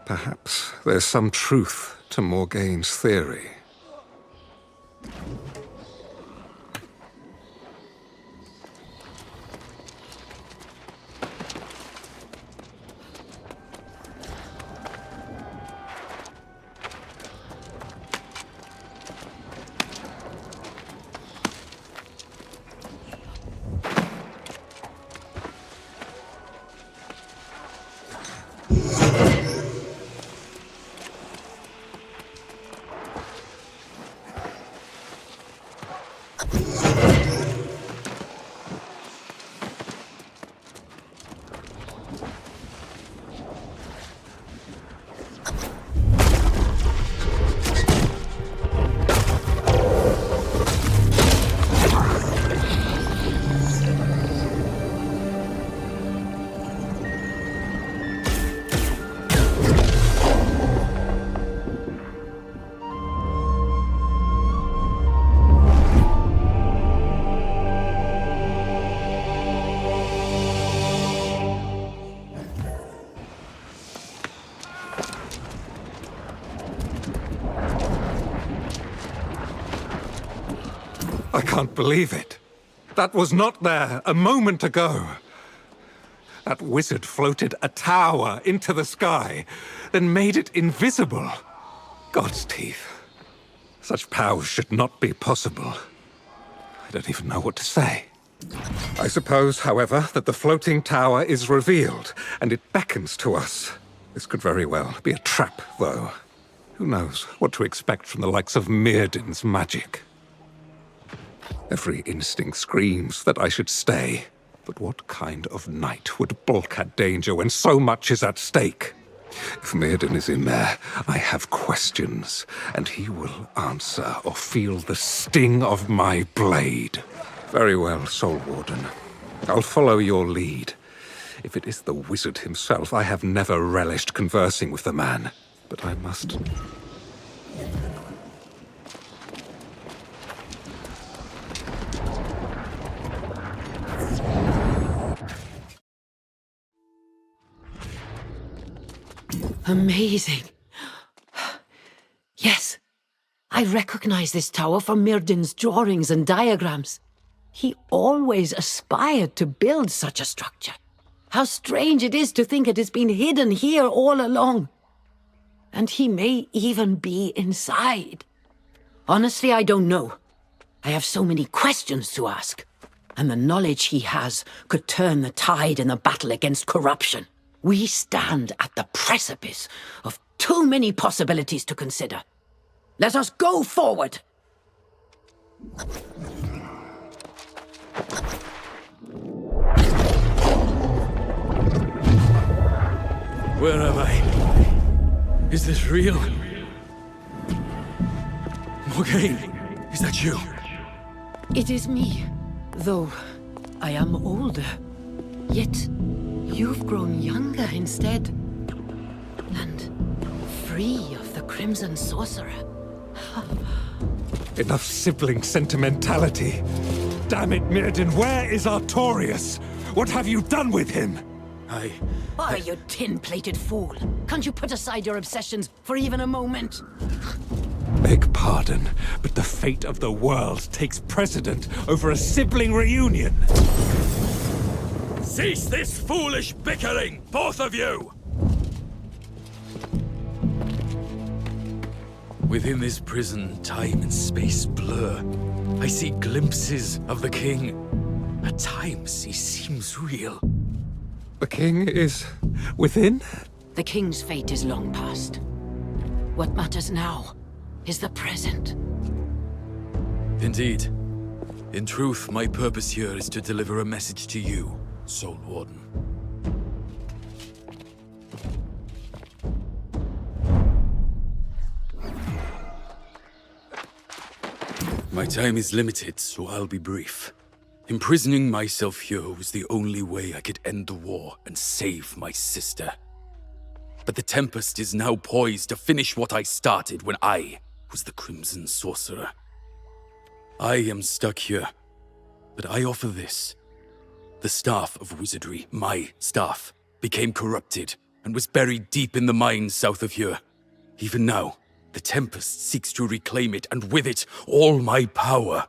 Perhaps there's some truth to Morgaine's theory. I can't believe it. That was not there a moment ago. That wizard floated a tower into the sky, then made it invisible. God's teeth. Such powers should not be possible. I don't even know what to say. I suppose, however, that the floating tower is revealed, and it beckons to us. This could very well be a trap, though. Who knows what to expect from the likes of Myrddin's magic? Every instinct screams that I should stay. But what kind of knight would balk at danger when so much is at stake? If Myrddin is in there, I have questions, and he will answer or feel the sting of my blade. Very well, Soul Warden. I'll follow your lead. If it is the wizard himself, I have never relished conversing with the man. But I must... Amazing. Yes, I recognize this tower from Myrddin's drawings and diagrams. He always aspired to build such a structure. How strange it is to think it has been hidden here all along. And he may even be inside. Honestly, I don't know. I have so many questions to ask. And the knowledge he has could turn the tide in the battle against corruption. We stand at the precipice of too many possibilities to consider. Let us go forward! Where am I? Is this real? Morgaine, is that you? It is me, though I am older. Yet you've grown younger instead. And free of the Crimson Sorcerer. Enough sibling sentimentality. Damn it, Myrddin, where is Artorius? What have you done with him? Oh, you tin-plated fool. Can't you put aside your obsessions for even a moment? Beg pardon, but the fate of the world takes precedent over a sibling reunion. Cease this foolish bickering, both of you! Within this prison, time and space blur. I see glimpses of the king. At times, he seems real. The king is within? The king's fate is long past. What matters now is the present. Indeed. In truth, my purpose here is to deliver a message to you, Soul Warden. My time is limited, so I'll be brief. Imprisoning myself here was the only way I could end the war and save my sister. But the Tempest is now poised to finish what I started when I was the Crimson Sorcerer. I am stuck here, but I offer this. The Staff of Wizardry, my staff, became corrupted and was buried deep in the mines south of here. Even now, the Tempest seeks to reclaim it, and with it, all my power.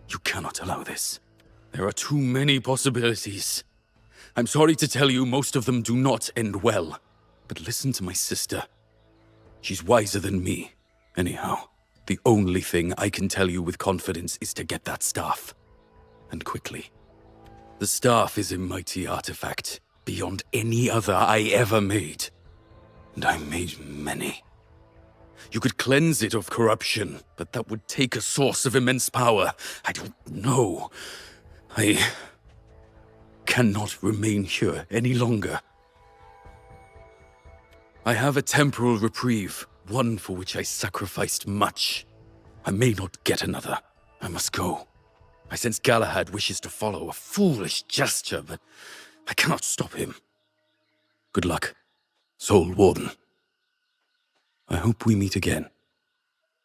You cannot allow this. There are too many possibilities. I'm sorry to tell you, most of them do not end well. But listen to my sister. She's wiser than me. Anyhow, the only thing I can tell you with confidence is to get that staff. And quickly. The staff is a mighty artifact, beyond any other I ever made. And I made many. You could cleanse it of corruption, but that would take a source of immense power. I don't know. I cannot remain here any longer. I have a temporal reprieve, one for which I sacrificed much. I may not get another. I must go. I sense Galahad wishes to follow, a foolish gesture, but I cannot stop him. Good luck, Soul Warden. I hope we meet again.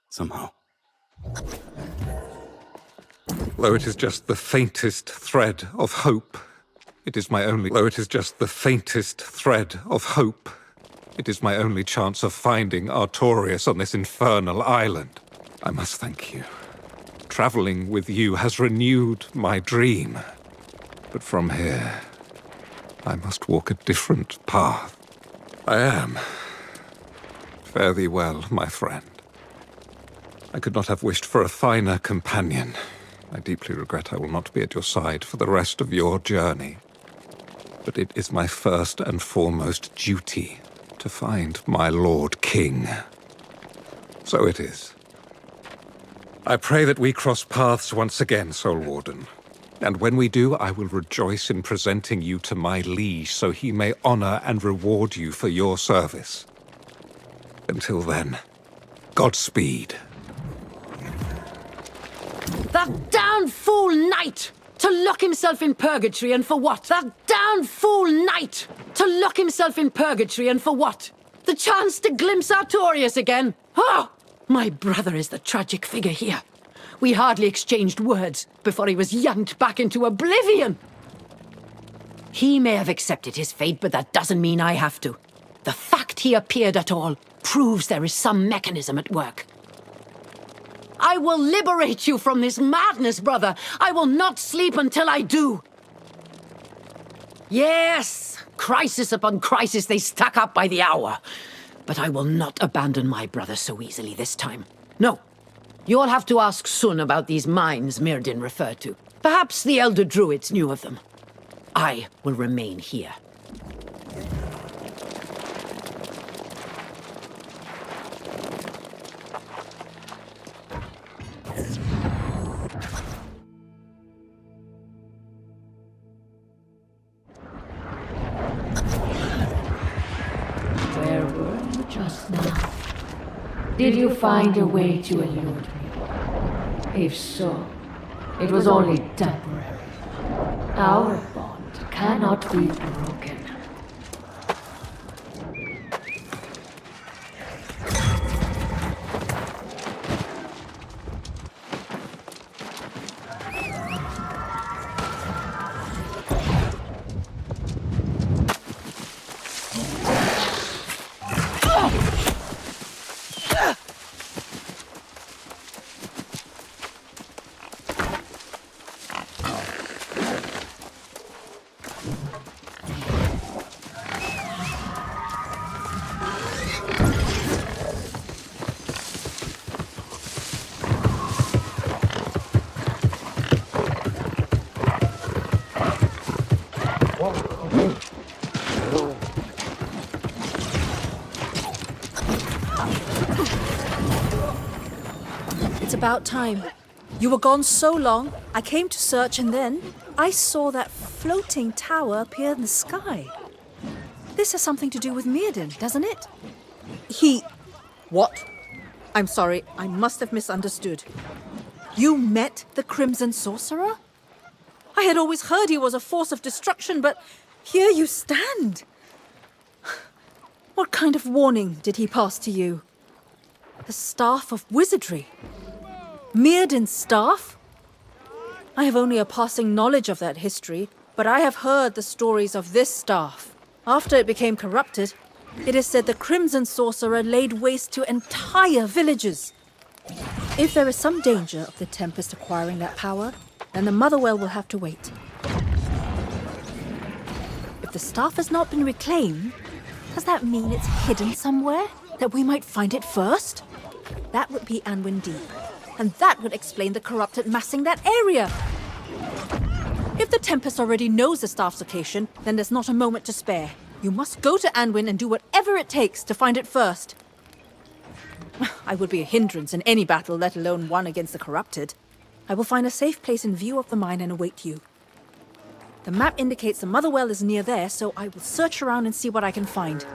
Somehow. Though it is just the faintest thread of hope, it is my only... Though it is just the faintest thread of hope, it is my only chance of finding Artorias on this infernal island. I must thank you. Traveling with you has renewed my dream. But from here, I must walk a different path. I am. Fare thee well, my friend. I could not have wished for a finer companion. I deeply regret I will not be at your side for the rest of your journey. But it is my first and foremost duty to find my Lord King. So it is. I pray that we cross paths once again, Soul Warden. And when we do, I will rejoice in presenting you to my liege so he may honor and reward you for your service. Until then, Godspeed. That damn fool knight! To lock himself in purgatory, and for what? That damn fool knight! To lock himself in purgatory, and for what? The chance to glimpse Artorias again! Oh! My brother is the tragic figure here. We hardly exchanged words before he was yanked back into oblivion. He may have accepted his fate, but that doesn't mean I have to. The fact he appeared at all proves there is some mechanism at work. I will liberate you from this madness, brother. I will not sleep until I do. Yes, crisis upon crisis they stack up by the hour. But I will not abandon my brother so easily this time. No. You'll have to ask Sun about these mines Myrdin referred to. Perhaps the Elder Druids knew of them. I will remain here. Where were you just now? Did you find a way to elude me? If so, it was only temporary. Our bond cannot be broken. It's about time. You were gone so long, I came to search and then I saw that floating tower appear in the sky. This has something to do with Mirden, doesn't it? What? I'm sorry, I must have misunderstood. You met the Crimson Sorcerer? I had always heard he was a force of destruction, but here you stand. What kind of warning did he pass to you? The Staff of Wizardry? Mirden's staff? I have only a passing knowledge of that history, but I have heard the stories of this staff. After it became corrupted, it is said the Crimson Sorcerer laid waste to entire villages. If there is some danger of the Tempest acquiring that power, then the Motherwell will have to wait. If the staff has not been reclaimed, does that mean it's hidden somewhere? That we might find it first? That would be Anwin Deep. And that would explain the corrupted massing that area. If the Tempest already knows the staff's location, then there's not a moment to spare. You must go to Anwin and do whatever it takes to find it first. I would be a hindrance in any battle, let alone one against the corrupted. I will find a safe place in view of the mine and await you. The map indicates the Motherwell is near there, so I will search around and see what I can find.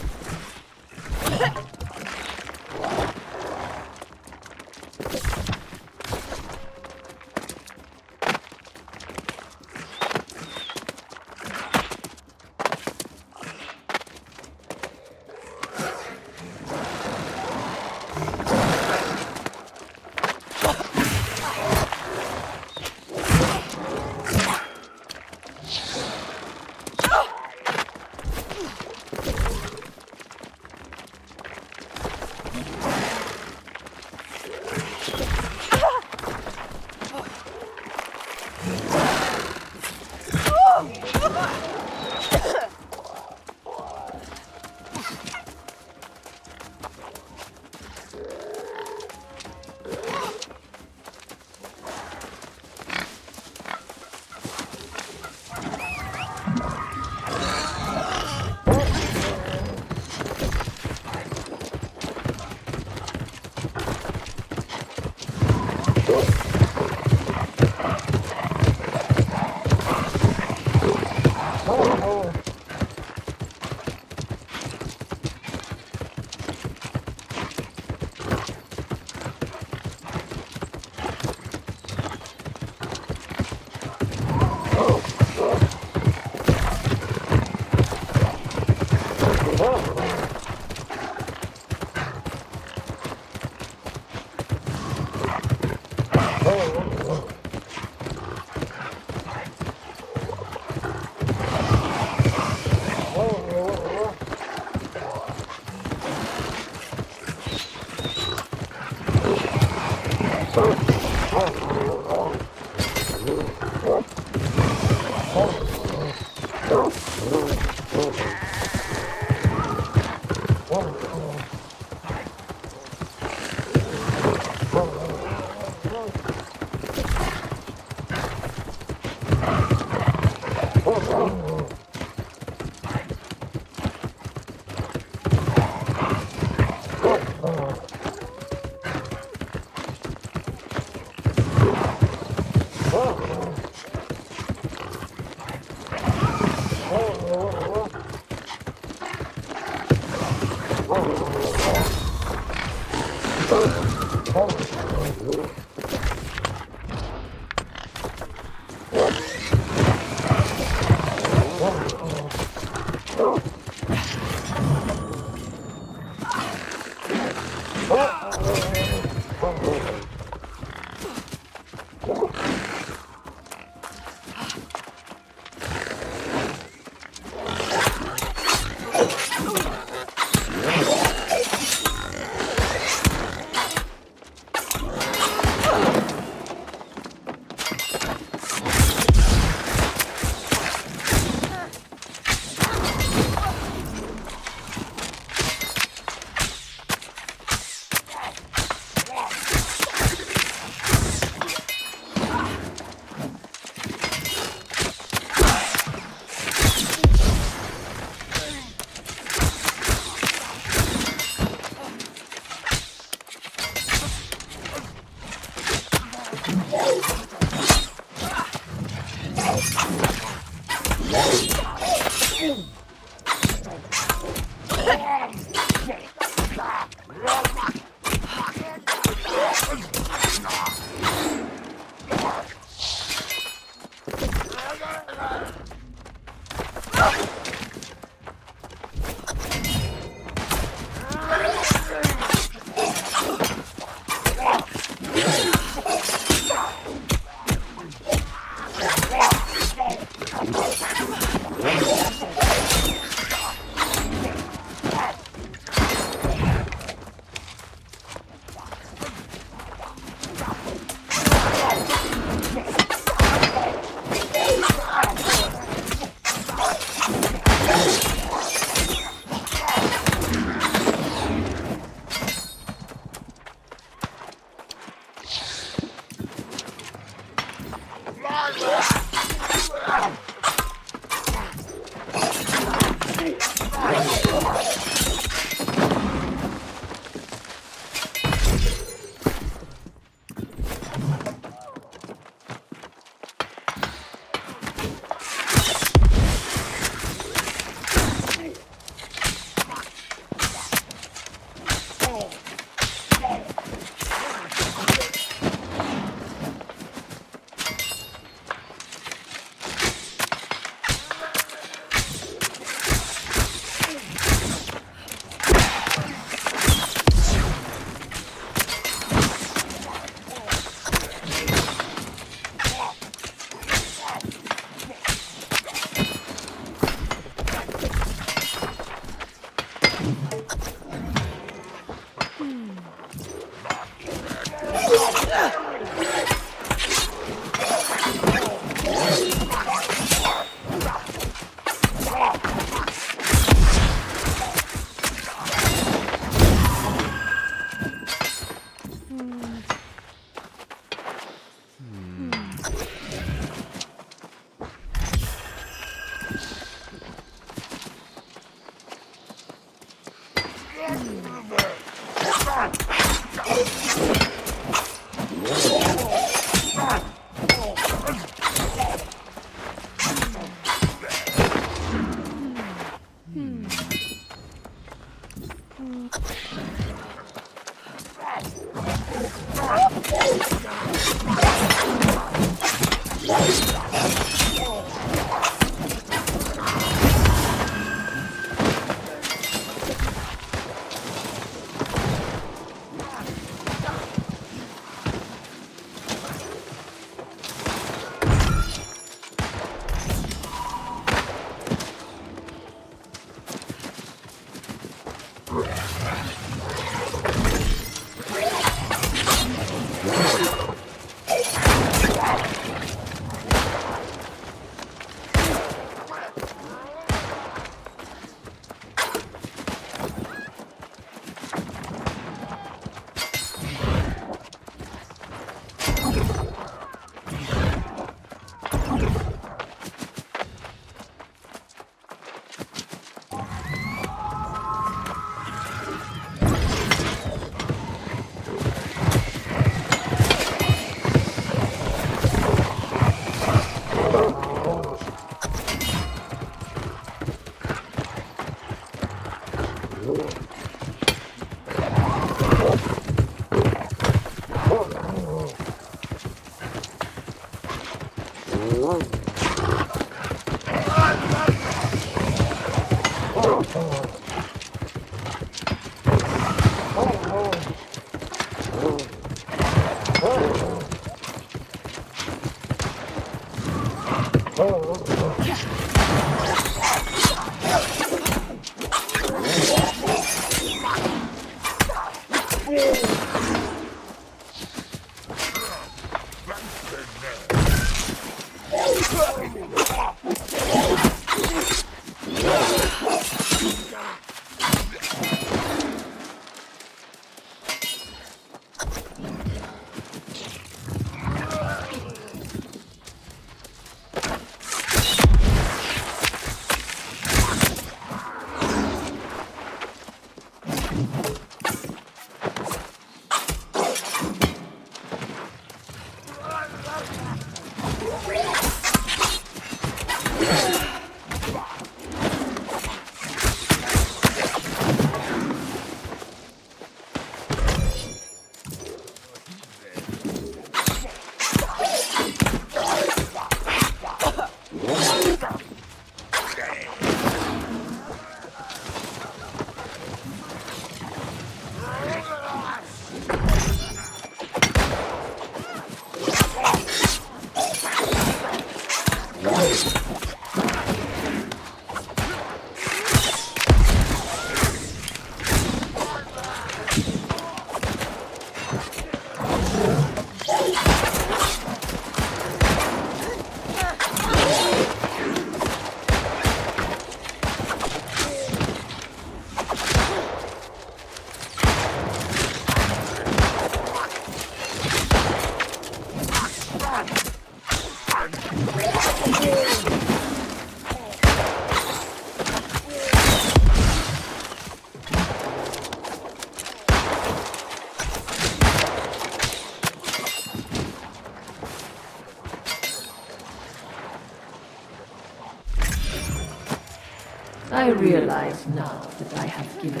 I realize now that I have given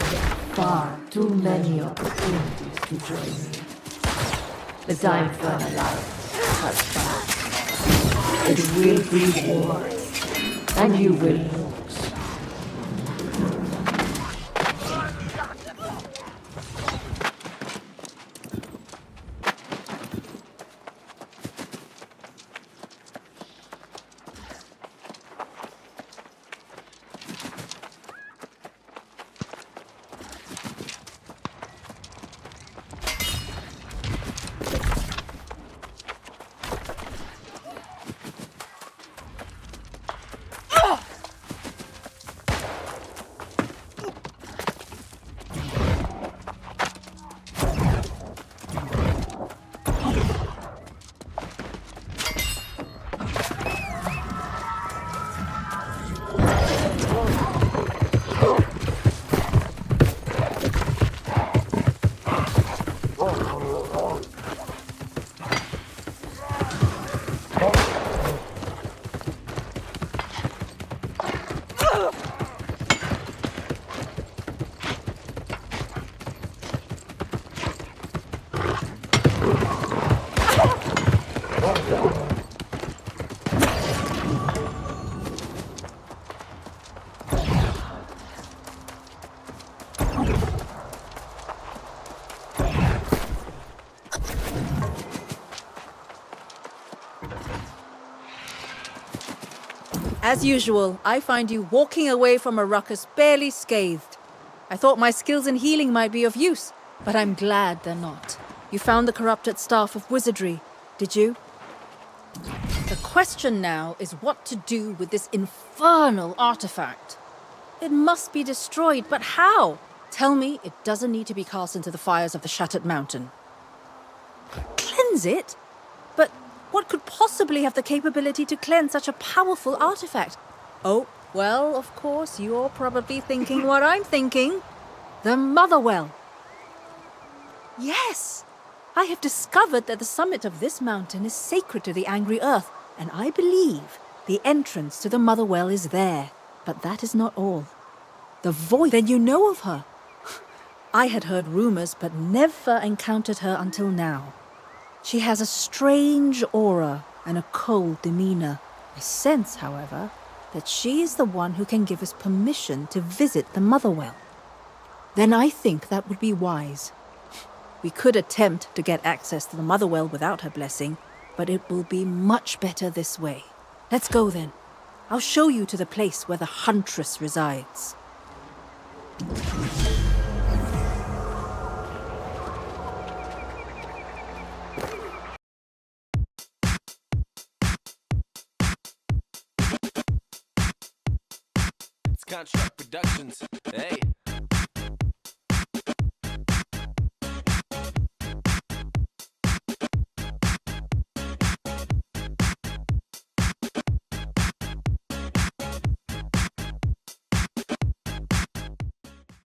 far too many opportunities to join me. The time for an alliance has passed. It will be war, and you will lose. As usual, I find you walking away from a ruckus barely scathed. I thought my skills in healing might be of use, but I'm glad they're not. You found the corrupted staff of wizardry, did you? The question now is what to do with this infernal artifact. It must be destroyed, but how? Tell me it doesn't need to be cast into the fires of the Shattered Mountain. Cleanse it? But what could possibly have the capability to cleanse such a powerful artifact? Oh, well, of course, you're probably thinking what I'm thinking. The Motherwell. Yes! I have discovered that the summit of this mountain is sacred to the Angry Earth, and I believe the entrance to the Motherwell is there. But that is not all. The voice, then you know of her. I had heard rumors, but never encountered her until now. She has a strange aura, and a cold demeanor. I sense, however, that she is the one who can give us permission to visit the Motherwell. Then I think that would be wise. We could attempt to get access to the Motherwell without her blessing, but it will be much better this way. Let's go then. I'll show you to the place where the Huntress resides. It's Construct Productions. Hey.